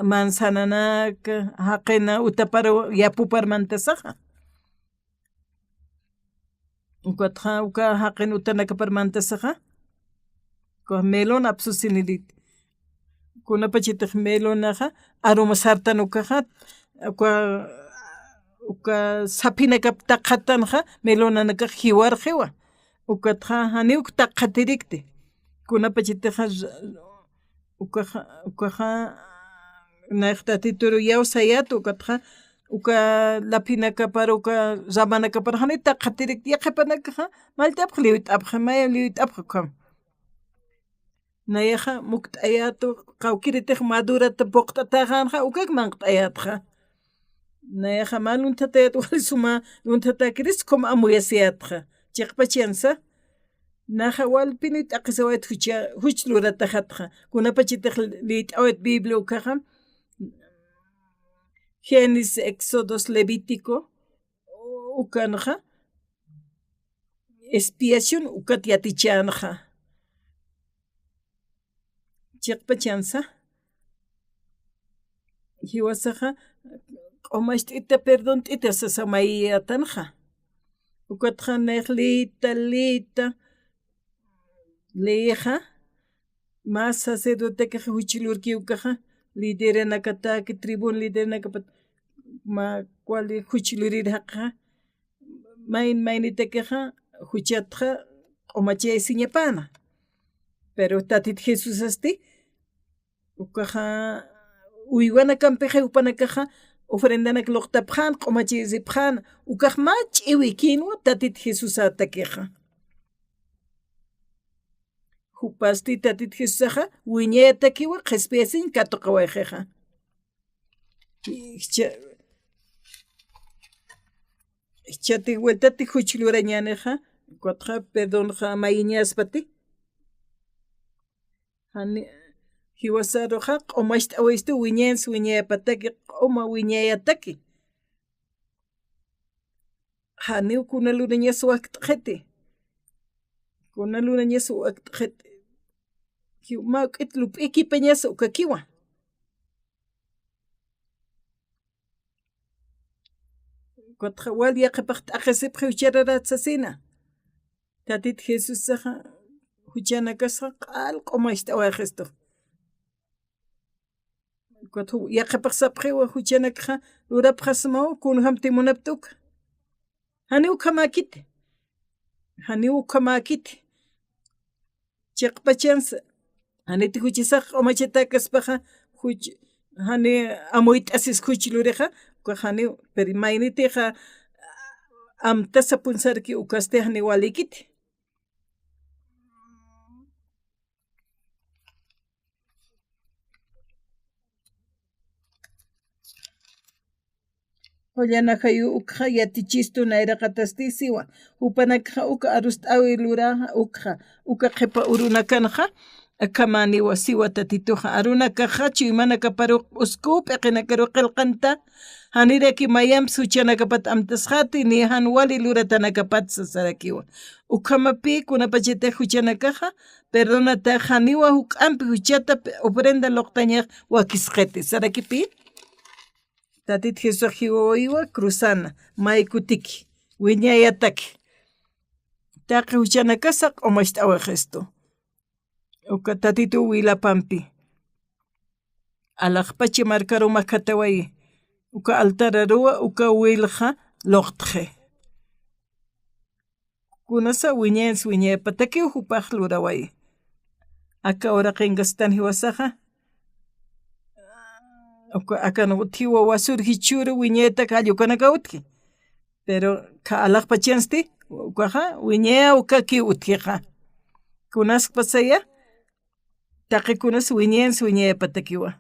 manzananaka haqina utapara yapuparmantasaja ukatja uka haqin utanakaparmantasaja kuj melon apsusinirit kunapachitaq melonaja aroma sartanukaja uka sapinakap taqatanja melonanakaq hiwarjewa ukatja haniwk taqatirikti kunapachitaja ukaja naqtatituru yawsayatu ukatja uka lapinakapar uka ramanakapar hani taqatirik yaqepanakaja malt'apaq liwit'apqa maya liwit'apqa kam nayaja mukt'ayatu qawkiritaq madurata puqt'atajanja ukak manqt'ayatqa nayaja ma luntatayat wali suma luntatakris como amuyasiyatqa chiqpachiansa naja walpini t'aqisawayat huch luratajatqa kunapachitaq liwit'awat biblia ukaja Génesis, Éxodos, Levítico, ukanaja, expiación ukat yatichanaja. Chiqpachansa, hiwasaja, q'umaxt'ita perdón t'ita sasamayatanja. Ukatja neqlita, lita, leja, más sacerdoteca huchilurki ukaja, lideranakataki, tribun lideranakapat, ma kuali huchilurirjaqa maynitakiqa huchatqa q'umachaysiñapana pero tatit Jesús asti ukaja uywana kanpiqa upanakaqa ofrendanak luqtapqan q'umachaysipqan ukaj ma ch'iwi kinwa tatit Jesús atakiqa hupasti tatit Jesusaqa wiñayatakiwa qhispiyastin katuqawayqiqa chati vueltati huchilurañaneja cuatro perdón ja mayiñaspati hani hiwasaroja q'umaxt'awistu wiñens wiñayapataki q'uma wiñayataki hani kunalurañas waqt'qeti kuna luna nyesu akhet ki ma kitlup ekipeñas ukakiwa Kotja wal yaqipaqta aqisipqa huchararatsassina tatit Jesus saqa huchana kasqa q'alq'umashta awaqesto kotja yaqipaq sapqiwa huchanakaqa urapqasmaw kunham timunaptuk hani ukhamakiti chiqpachansa haniti huchisaq q'umachata kaspaqa hani amuy t'asis huchiluriqa hani pero maynitiqa amtasa punsarki ukaste hani walikiti Ollanaqa ukqa yatichistu nayraqatastin siwa upanakaqa uka arus t'awi luraqa uka qhipa urunakanqa akamaniwa siwata tituqa arunakaqa chuymana kaparuq uskupi qinakaruq qillqanta haniraki mayanpis huchanakapata amtasqati ni hanwali luratanakapatas sasarakiwa ukamapi kunapachita huchanakaqa perdonata haniwa huk'anpi huchata ofrenda loqtañaq wakisqeti sarakipi Tatit Jesus hiwawiwa cruzana maykutiki wiñayataki taqi huchanakasaq q'umashta awaqesto uka tatitu Willapampi alaqpachi markarumaq katawayi uka altara ruwa uka willqa loqtqe kunasa wiñaypataki upaq lurawayi aka ora qinqastan hiwasaqa akan utiwa wasurji churu wiñayta kallukanaka utki pero ka alaqpachansti ukaqa wiñaya ukaki utkiqa kunasqa saya taqikunus wiñayapatakiwa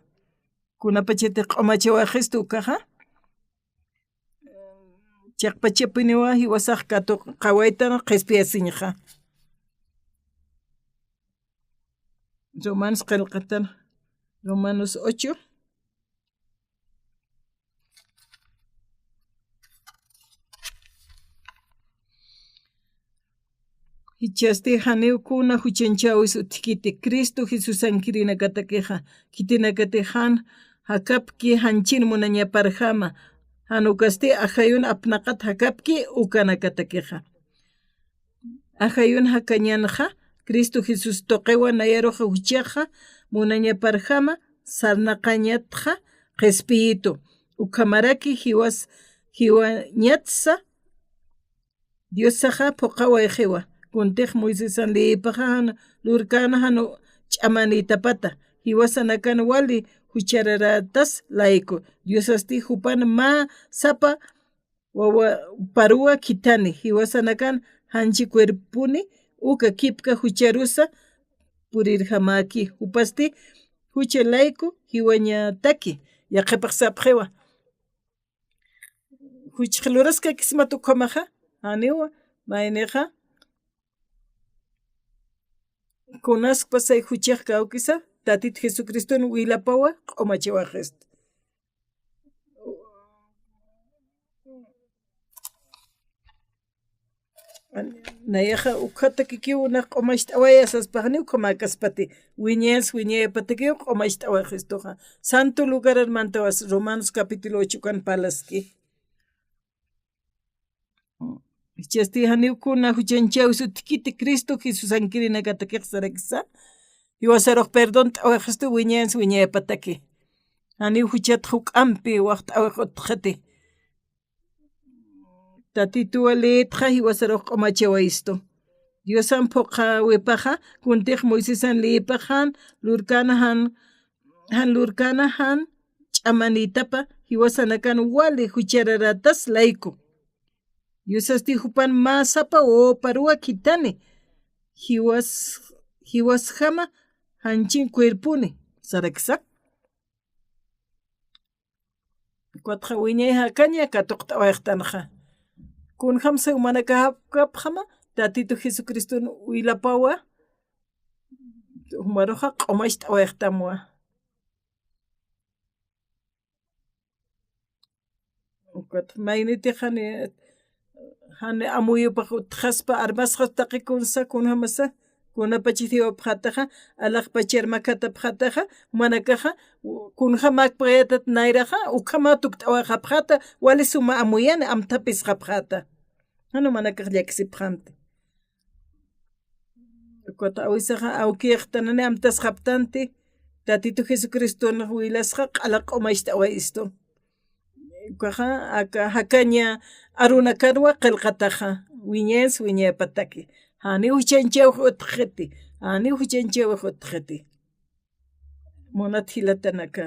kunapachati q'umachawaqista ukaqa chaqpachapiniwa hiwasaq katuq qawayta qhispiyasiñaqa Romanos qillqata Romanos 8 Hichasti haniukuna huchanchawis utkiti Cristo Jesus ankirinakatakiqa kitinakati han hakapki hanchin munañaparjama hanukasti ajayun apnaqat hakapki ukanakatakiqa ajayun hakañanaqa Cristo Jesus toqewa nayaruqa huchaqa munañaparjama sarnaqañatqa qespiritu ukamaraki hiwañatsa Diosaqa puqaway qiwa Kuntiq Moisesan lipaqa lurkana hanu ch'amanitapata hiwasanakan wali huchararatas layku Diosasti hupana ma sapa wawa paruwa kitani hiwasanakan hanchi cuerpuni uka kipka hucharusa purirhamaki hupasti hucha layku hiwañataki yaqipaq sapqiwa huchq lurasqa kismatu qamaqa haniwa mayniqa kunaspa say huchaq kawkisa tatit Jesucristo willapawa q'umachawaqesta nayaqa ukhata kikiuna q'umashta awayasaspaqa ukhamakaspati wiñayapatikiwa q'umashta awaqestuqa Santo Lugarmantawas Romanos capítulo 8 kan palaski Chasti haniukuna huchanchawis utkiti Cristo Jesus ankirinakatakiqa sarakisa hiwasaruq perdón t'awaqestu wiñayapataki hani huchata huk'anpi waqta awaq utqati Tatitu walitqa hiwasaruq q'umachawaysto Diosan puqawipaqa kuntiq Moisesan lipaqan lurkana han ch'amanitapa hiwasanakan wali huchararatas layku Diosasti hupan masapa o paruwa kitani hiwasjama hanchin cuerpuni saraksa Kotja wiñay hakaña katuqta awaqtanaqa kunham seumana kapqama Tatito Jesucristo willapawa humaruqa q'umashta awaqtamuwa Kotja maynitiqa hani amuyu pa khaspa armas khastaqi kunsa kunhamasa kuna pachithiwa phataja alaq pachirmakata phataja manakaja kunja makpretat nairaja ukama tuktawa phata wali suma amuyana amtapis phata hanu manakaj yaksi phante kota awisaja awkiqtanani amtas khaptanti tatito Jesucristo na huilasja alaq omaishtawa isto kaja aka hakaña arunakarwa qillqataja wiñes wiñepataki hani huchancheu utqeti hani huchancheu utqeti monathilatanaka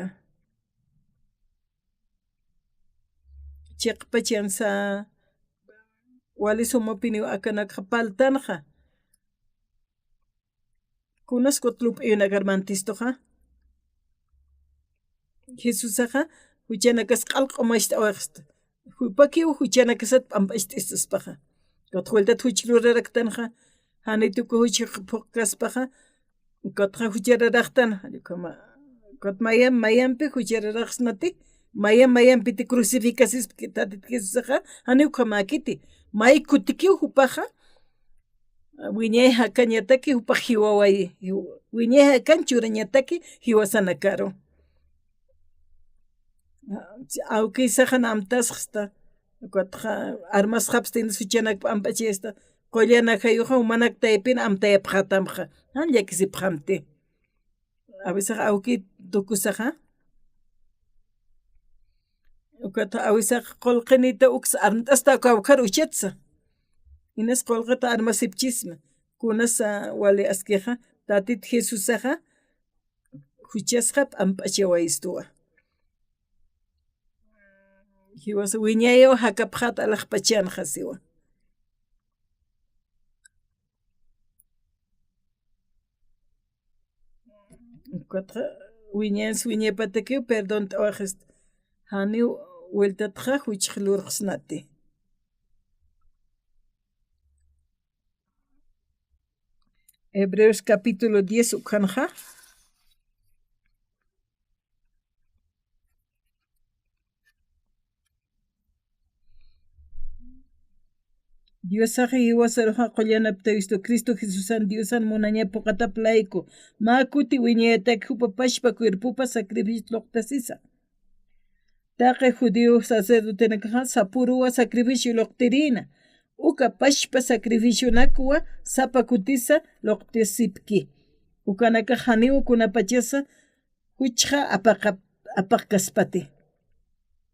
chiqpachansa wali somopiniw akanaka paltanja kunas kutlup yunagarmantistoja Jesusaja huchanakas q'alq'umashtawaxta hupakiw huchanakasat p'amp'achtistaspaja kotjueltat huchluraraktanja hanituku huchqphuqqaspaja kotja huchararaqtana kot mayanpi huchararaqsnati mayanpiti crucificacispi tatit Jesusaja hani ukhamakiti may kutikiw hupaja wiñay hakañataki hupaq hiwawayi wiñay hakan churañataki hiwasanakaru awkisaja amtasqsta kotja armasqapsta tinas huchanak p'amp'achiyasta qollana humanaktaipina amtayapqatamqa han llakisipqamti a veces awki tukusaja ukata awisaq qollqinita uks arnt'asta kawqar uchatsa inas qollqita armasipchisma kunasa wali askiqa tatit Jesusaja huchasqa p'amp'achawaystuwa hiwas wiñayo hakapqata alaqpachanqa siwa ukata wiñas wiñaypatakiw perdón t'awaqista hani vueltatqa huchqlurqsnati Hebreos capítulo 10 ukanja Diosaqa iwasaruqa qollanaptawisto Cristo Jesusan Diosan munañapuqataplayku makuti wiñayataki hupapashpa cuerpupa sacrificio loqtasisa taqay judío sacerdotenakaqa sapuruwa sacrificio loqtirina uka pashpa sacrificio nakuwa sapa kutisa loqtisipki ukanaka haniwa kunapachasa huchqa apaqkaspati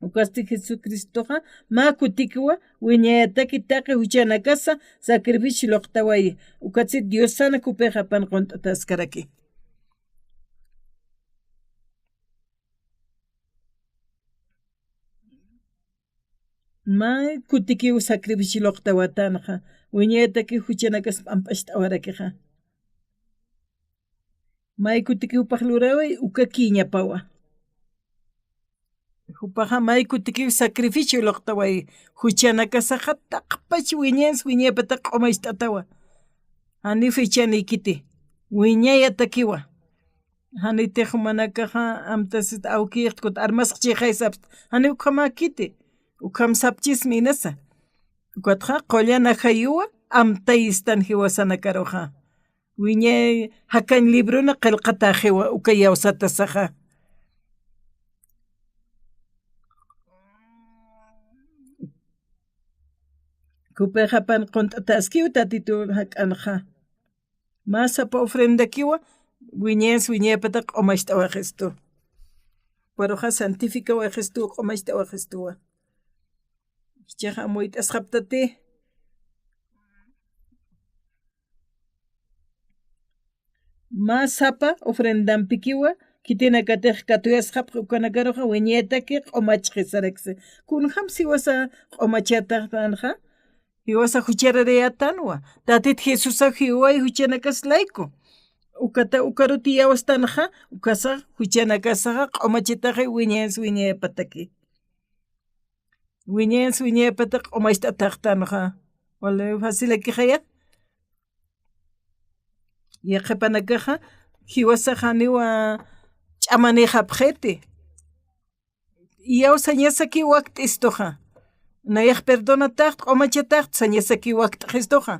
ukasti Jesucristoqa makutikiwa wiñayataki taqi huchanakasa sacrificio loqtawayi ukatsi Diosana kupiqa panqont'ataskaraki may kutikiwa sacrificio loqtawatanaqa wiñayataki huchanakas p'amp'asht'awarakiqa may kutikiwpaq luraway uka kiñapawa hupaqa may kutikiw sacrificio loqtaway huchanakasaqa taqpachi wiñas wiñaypataq q'umaysht'atawa hani fichanikiti wiñayatakiwa hanitiq manakaqa amtasita awkiq kuta armasqa chiqaysapis hani ukhamakiti ukhamsapchismi inasa ukatqa qollana hayuwa amtayistan hiwasanakaruqa wiñay hakan libruna qillqata hiwa uka yawsatasaqa kupiqa panqont'ataskiwa tatitu hak'anaqa masapa ofrendakiwa wiñas wiñaypataq q'umasht'awaqistu paruqa santifica waqistu q'umasht'awaqistuwa chaqa amuy t'asqaptati masapa ofrendanpikiwa kitina katiq katuyasqapqa ukanakaruqa wiñaytaki q'umachqisaraqsi kunham siwasa q'umachataqtanja hiwasa hucharariyatanwa tatit Jesusa hiway huchanakaslayku ukata ukaruti yawastanaqa ukasa huchanakasaqa q'umachitaqa wiñas wiñaypataki wiñas wiñaypataq q'umasht'ataqtanaqa wala facilakijaya yaqapanakaqa hiwasaqa niwa ch'amani hapqeti yawsa ñasaki waqt'istuqa nayaq perdonataq q'umachataq sañasaki waqt qistoqa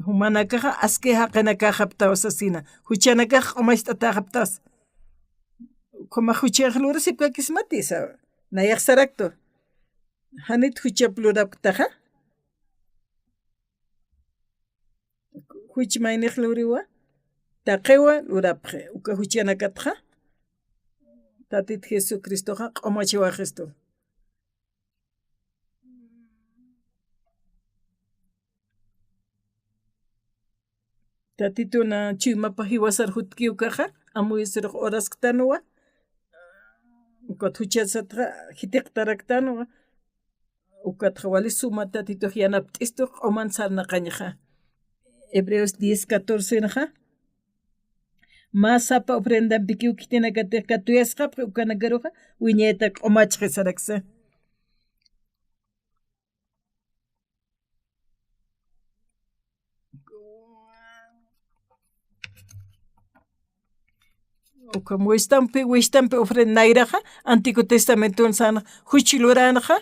humanakaqa aski haqinaka haptawas asina huchanaka q'umachta haptas como huchaq lura sipkakismatisa nayaq sarakto hanit huchap luraptaqa huch mayniq luriwa taqiwa lurapqe uka huchanakatqa tatit Jesucristoqa q'umachiwaqhisto tatituna chuymapa hiwasar hutkiukaqa amuysiruq horasktanuwa ukata huchasatqa hitiqtaraktanuwa ukatqa wali suma tatituq yanapt'istuq q'uman sarnaqañaqa Hebreos 10:14 naqa masapa ofrenda pikiw kitinakatiq katuyasqapqa ukanakaruqa wiñayta q'umachqi saraksa uka wishtampi ofrendayraqa Antiguo Testamento sana huchiluranaqa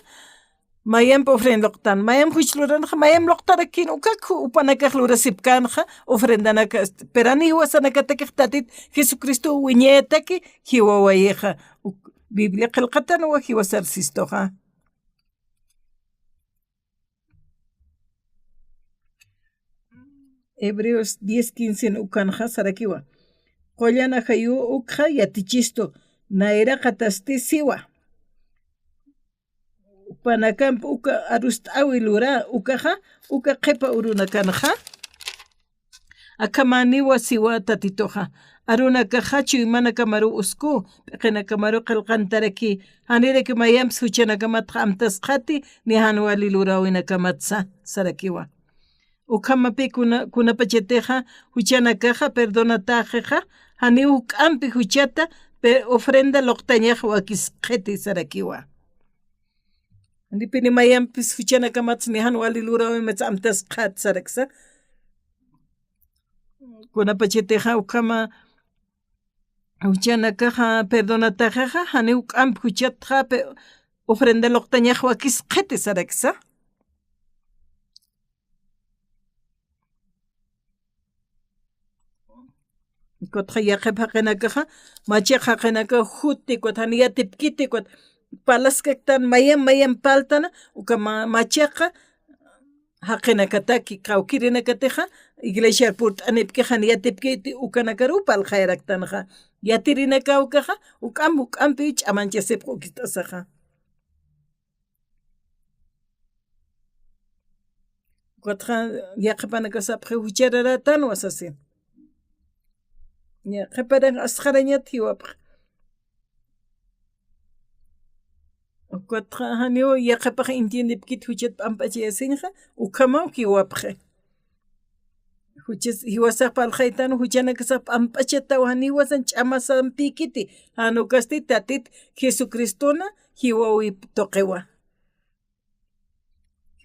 mayam ofrendoqtan mayam huchluranaqa mayam loqtarakin ukaku upanakaq lurasipkanaqa ofrendanaka perani hiwasanakatakiq tatit Jesucristo wiñaytaki hiwawayiqa Biblia qillqatanuwa hiwasarsistoqa Hebreos 10:15 ukanaqa sarakiwa qollana hayu ukqa yatichisto nayraqa tasti siwa panakampa uka arust'awi lura ukaqa uka qhipa urunakanaqa akamaniwa siwa tatitoqa arunakaqa chuymana kamaru usku p'qina kamaru qillqantaraki haniraki mayampas huchanakamatqa amtasqati ni hanwali lurawinakamatsa sarakiwa ukamapi kunapachatiqa huchanakaqa perdonataqiqa hani huk'anpi huchata ofrenda loqtañaq wakisqheti sarakiwa Dipini mayampis huchanakamatsa ni hanwali lurawimata amtasqhat saraksa kunapachatiqa ukama huchanakaqa perdonataqiqa hani huk'anpi huchatqa ofrenda loqtañaq wakisqheti saraksa Kotqa yaqip haqinakaqa machiq haqinaka huti kot haniyatipkiti kot palaskaktan mayam paltana uka machiqqa haqinakataki qawkirinakatiqa iglesia purt'anipki haniyatipkiti ukanakaru palqayraktanaqa yatirinakawkaqa uk'anpi ch'amanchasipqa ukit'asaqa kotqa yaqipanakasapqa huchararatanuwa sasin Qhiparan asqarañata hiwapqa ukatqa haniwa yaqapaqa intiendipkita huchata p'amp'achiyasinqa ukhaman hiwapqa huchas hiwasaq palqaytanu huchanakasaq p'amp'achatawa haniwasan ch'amasanpikiti hanukasti tatit Jesucristona hiwawi tuqiwa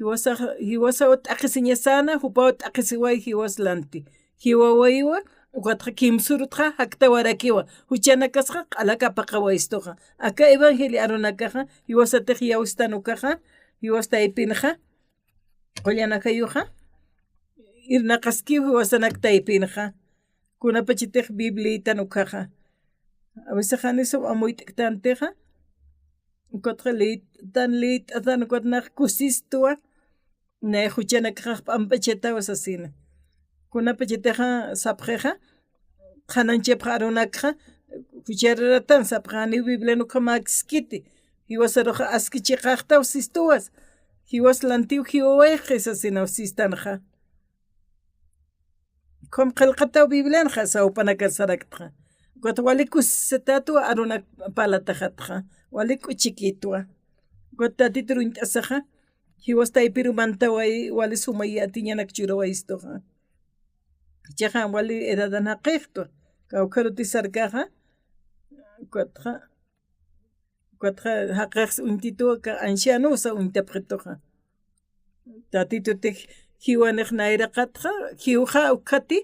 hiwasawa t'aqisiñasana hupawa t'aqisiway hiwaslanti hiwawaywa ukatqa kimsurutqa haktawarakiwa huchanakasqa q'alakapaqqa waystoqa aka evangelio arunakaqa hiwasatiq yawistanukaqa hiwastaypinaqa qollanakayuqa irnaqaskiw hiwasanakataypinaqa kunapachitiq bibliitanukaqa a veces hanisu amuyt'iktantiqa ukatqa leyt'atan ukatnaq kusistuwa na huchanakaq p'amp'achatawas asina kunapachitiqa sapqiqa qhananchaypaq arunakaqa huchararatan sapqa ni Biblianuqa makiskiti hiwasaruqa askichiqaqtawas sistuwas hiwaslantiw hiwawayqa asinaw sistanaqa como qillqataw Biblianaqa sawpanaka saraktaqa ukata walikusitatuwa aruna palataqatqa waliku chiquituwa ukata tatita runt'asaqa hiwastaypirumantaway wali sumay atiñanak churawaystoqa Chayqa wali edadanaqiqtu kawqarutisarkaqa ukatqa haqiq untituwa ancianusa untapqituqa tatitutik hiwaniq nayraqatqa hiwqa ukhati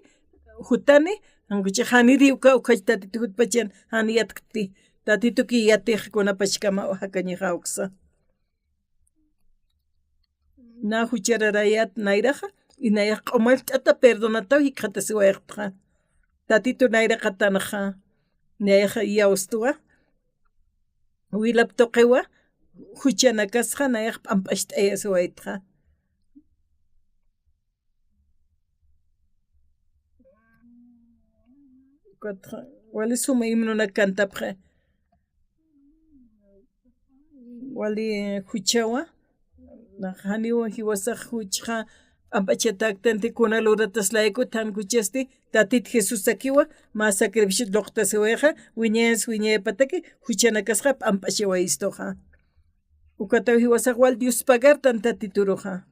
hutani hankuchik haniri uka ukhach tatita hutpachan haniyatqti tatito kiyatij kunapachkama ohakañija uksa. Na huchararayat nairaja y nayaj q'umal ch'ata perdonataw hiqata siwayaqtqa. Tatito nayraqa tanaja nayaja yawstuwa. Wilap toqewa huchanakasqa nayaj p'amp'axt'aya siwaytqa. Wali suma imnuna kantapqa wali huchawa haniwa hiwasaq huchqa p'amp'achataktanti kunalurataslayku thankuchasti tatit Jesus akiwa ma sacrificio loqta siwayqa wiñaypataki huchanakasqa p'amp'achawaystoqa. Ukataw hiwasaq wal Dios pagartan tatituruqa.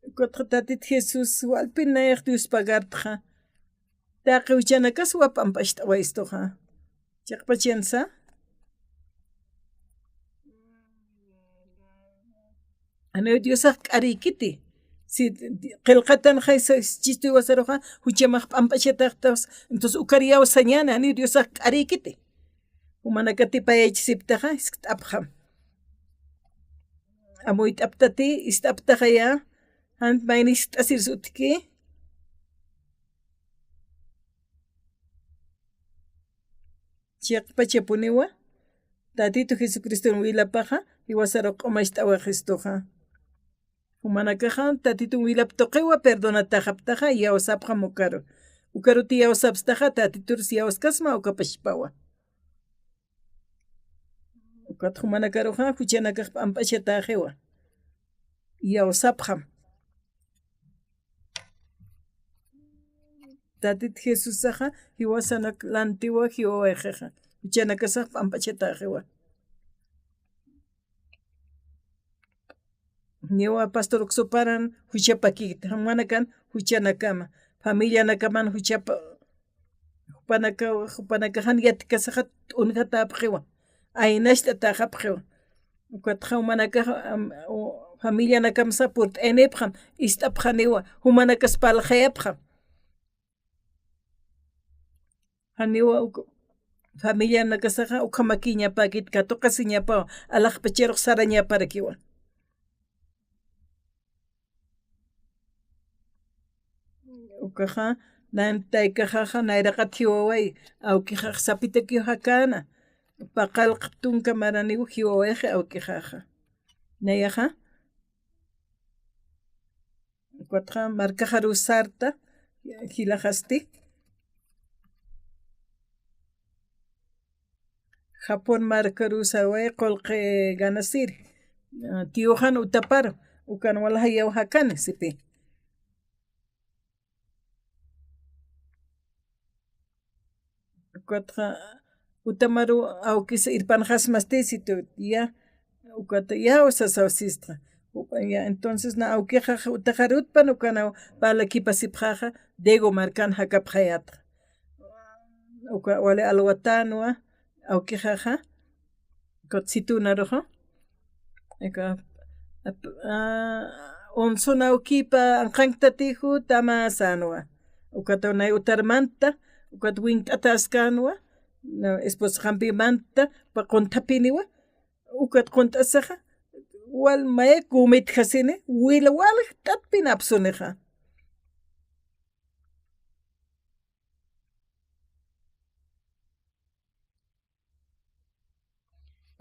Ukatqa tatit Jesus walpi nayaq Dios pagartqa. Taqi huchanakaswa p'amp'acht'awaystoqa. Chaqpachansa Ane Diosaq k'ariykiti si qillqatan chistuy wasaruqa huchamaq p'amp'achataqtas entonces ukariyaw sañana ani Diosaq k'ariykiti mana katipayaychisiptaqa t'apqam amuy t'aptati ist'aptaqa ya han maynis t'asir sutki chaqpachapuniwa tatito Jesucristo wilapaqa hiwasaruq q'umacht'awaq Humanakajan tatito wilap toqewa perdonata haptaja yawsapqa mukaru. Ukaruti yawsapstaja tatiturus yawskasma ukapashpawa. Ukat humanakaruja huchanakaq p'amp'achatajewa. Yawsapqam. Tatit Jesusaja hiwasanak lantiwa hiwawajeja. Huchanakasaq p'amp'achatajewa. Ñuqa pastor uksuparan huchapakita hamanakan huchanakama familia nakaman hupanakajan yatikasaqa t'unjata apqiwa aynashta taqapqiwa ukataqa humanakaja familia nakamsa por t'enepqam ist'apqaniwa humanakaspalqayapqam haniwa familia nakasaqa ukhamaki ñapakit katuqasi ñapawan alaqpachiruq sara ñaparakiwa ukaja nantaykajaja nayraqa thiwaway awkijaq sapita kiwahakana paqalqa tunka maraniwa hiwawayqa awkijaja nayaja ukataqa markaja rusarta hilajasti Japón marca rusaway qolqe ganasiri tiyojan utaparo ukan walaja yawjakani sipi Ukatqa utamaru awkisa irpanjas mastesitu ya ukata yawsas awsisqa ya entonces na awkijaq utajarutpan ukana palakipasipjaqa Diego markan hakapqayatqa uka wale alwatanwa awkijaqa kotsitunaruqa eka onsunawkipa anqantatiju tamasanwa ukata nay utarmanta ukat wink'ata askanwa esposa qampimanta pa qontapiniwa ukat qont'asaqa wal may kumitjasini wila walaj t'atpin apsuniqa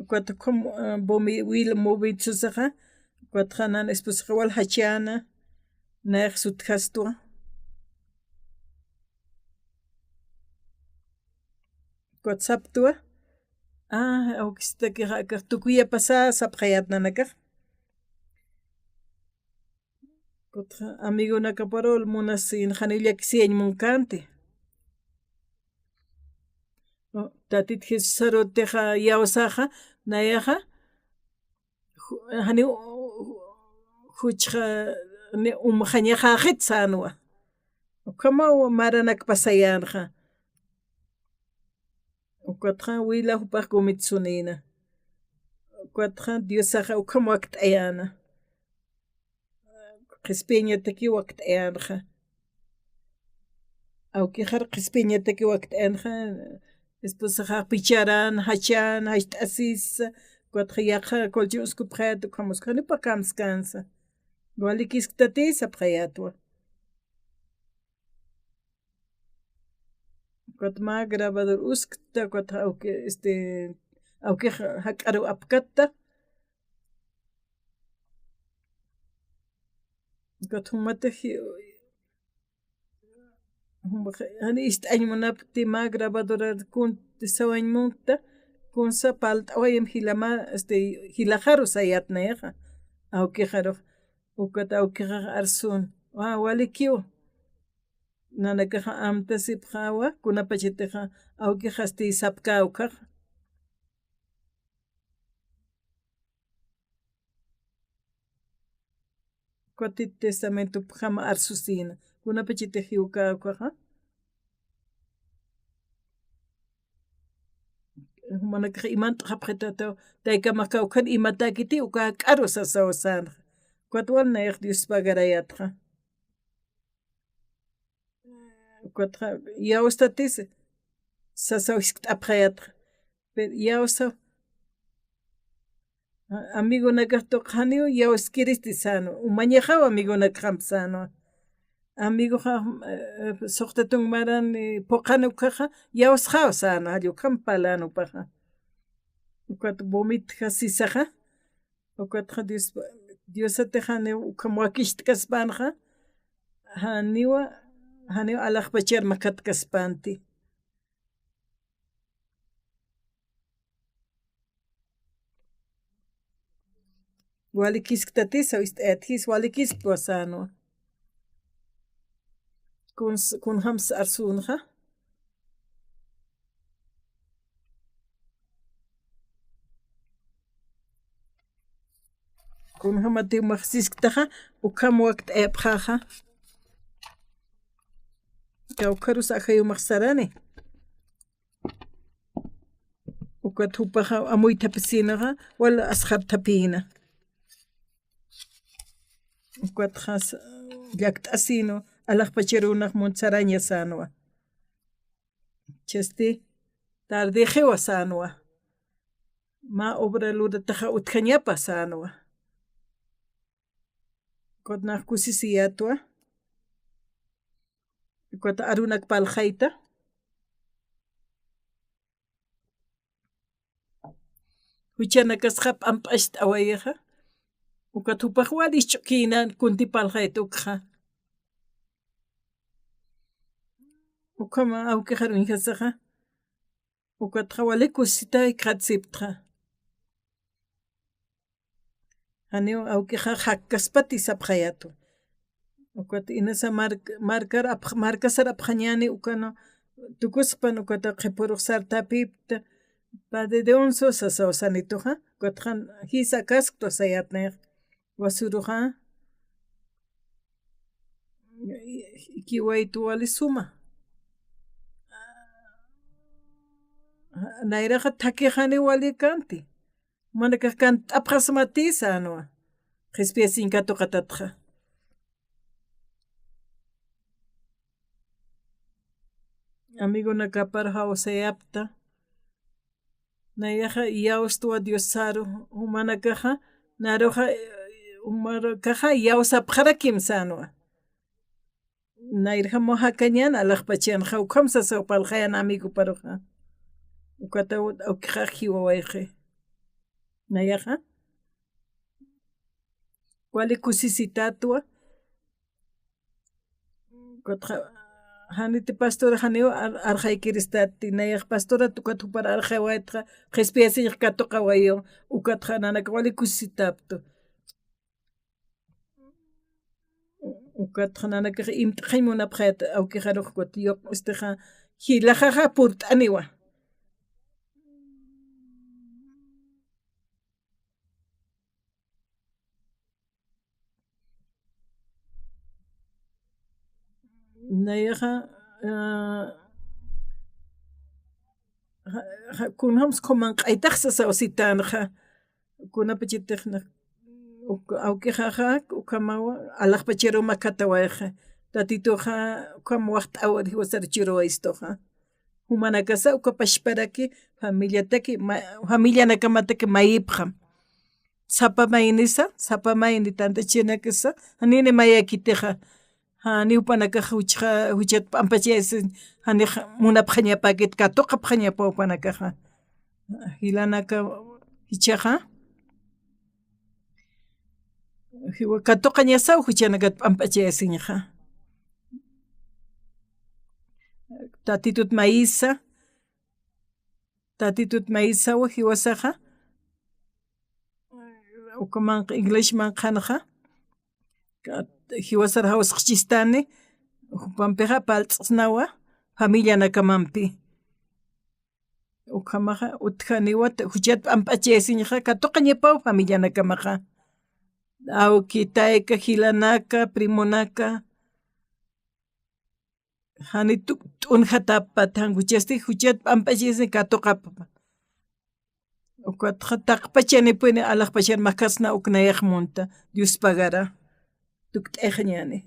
ukat wila movitsusaqa ukat hanan esposa wal hachana nayaq sutkastwa WhatsApptua awkisitakiqa tukuya pasada sapqayatnanakaq amigunaka parol munasi hanillaki siyañmunkanti tatit Jesus saroteqa yawsaqa nayaqa hani huchqa umaqañaqaqit sanwa ukama maranak pasayanqa ukatqa wila hupaq kumitsunina ukatqa Diosaqa ukama wakt'ayana qhispiyñataki wakt'ayanqa awkiqa qhispiyñataki wakt'ayanqa después picharan hachan hacht asis cuatro yaja colchos cupreto como que no pa descansa igual que tate sa preatua cuat ma grabador uskta cuat aunque aunque hakaro apkata cuat humate hani año monapti ma grabadora kun tisawañ monta kun sa palta oyem hilama hilajaro sayat neja aunque jaro ukata aunque arsun walikio nanakaja amta sipjawa kuna pacheteja aunque hasti sapka ukaj Cuati testamento jama arsusina kuna pacheteji uka ukaja manaka imanta hapjetato taikamaka ukan imatakiti uka karo sasawasan cuatwan neja Dios pagarayatra cuatra yaustatis sasawisk apjayatra pero yausa amigo nakato hanio yauskiristi sano umañeja amigo nakam sano amigo soqtatun maran poqano kaja yausja sana yo kampalano paja cuat vomit hasisaja o cuatra Dios atejane ukamwakist kaspanja haniwa alajpacher makat kaspanti walikis tatisa etis walikis posano kun hams arsunja kun hamati maxsisktaja ukam waqt epjaja kaukarus ajayu maxsarani ukat hupaja amuy tapsinaja wala asjar tapina ukat has llakt asino alajpacherunaj montsaraña sanwa chesti tardejewa sanwa ma obra ludataja utjañapa sanwa kotnaj kusisiyatwa cuat arunak paljaita huchana kasjap amp'asht awayeja ukat hupaj walis ch'ukinan kunti paljaita ukja ukama aunque jarun jasaja ukat jawale kusita katsiptja haneo aunque jakkaspati sapjayato ukat inasa marca sarapjañani ukano tukuspan ukata qhipuruq sartapipta pade de onso sasawasanitoja kuatjan hisa kaskto sayatnej wasuruja kiwaitu wali suma nairaja thakijani wali kanti manaka kan t'apjasmatisa anwa qhispiasinkato qatatja amigo nakaparja osayapta nayaja yaustua diosaro humanakaja naroja umarakaja yausapjara kimsanwa nairja mojacañan alajpachanja ukamsa sawpaljayan amigo paroja ukata ukja jiwawaje nayaja wali kusisitatua haniti pastora haneo arjaikiristati nayaj pastora tukatu para arjawatra qhispiasij katoqa wayo ukatja nanaka wali kusisitapto ukatja nanaka imt'aqaymunapjat awkijaroj kutiyoq hilajaja purt'aniwa nayaja kunhams qoman q'aytaj sasawasitanja kunapachitejna awkijaja ukamawa alajpachero makatawaja tatitoja ukam waqt awari wasarchirowa istoja humanakasa ukapashparaki familiataki familianakamantaki mayipqam sapa maynisa sapa mayni tantachinakasa hanini mayakiteja hani upanakaj huchat p'ampachaysi hani munapqañapakit katuqa pqañapa upanakaja hilanaka hichaja katuqa ñasaw huchanakat p'ampachaysiñaja tatitut maisawa hiwasaja ukamanqa inglesman qanaqa hiwasara hawasqachistani hupanpiqa paltz'asnawa familianakamanpi ukamaja utja niwata huchata p'ampachaysiñaja katuqa ñapawan familianakamaqa awki tayka hilanaka primunaka hani t'unjata patjankuchasti huchata p'ampachaysi katuqa ukataja taqpachanipuni alaqpachana makasna uknayaqmunta Diospagara tukt'ej ñani.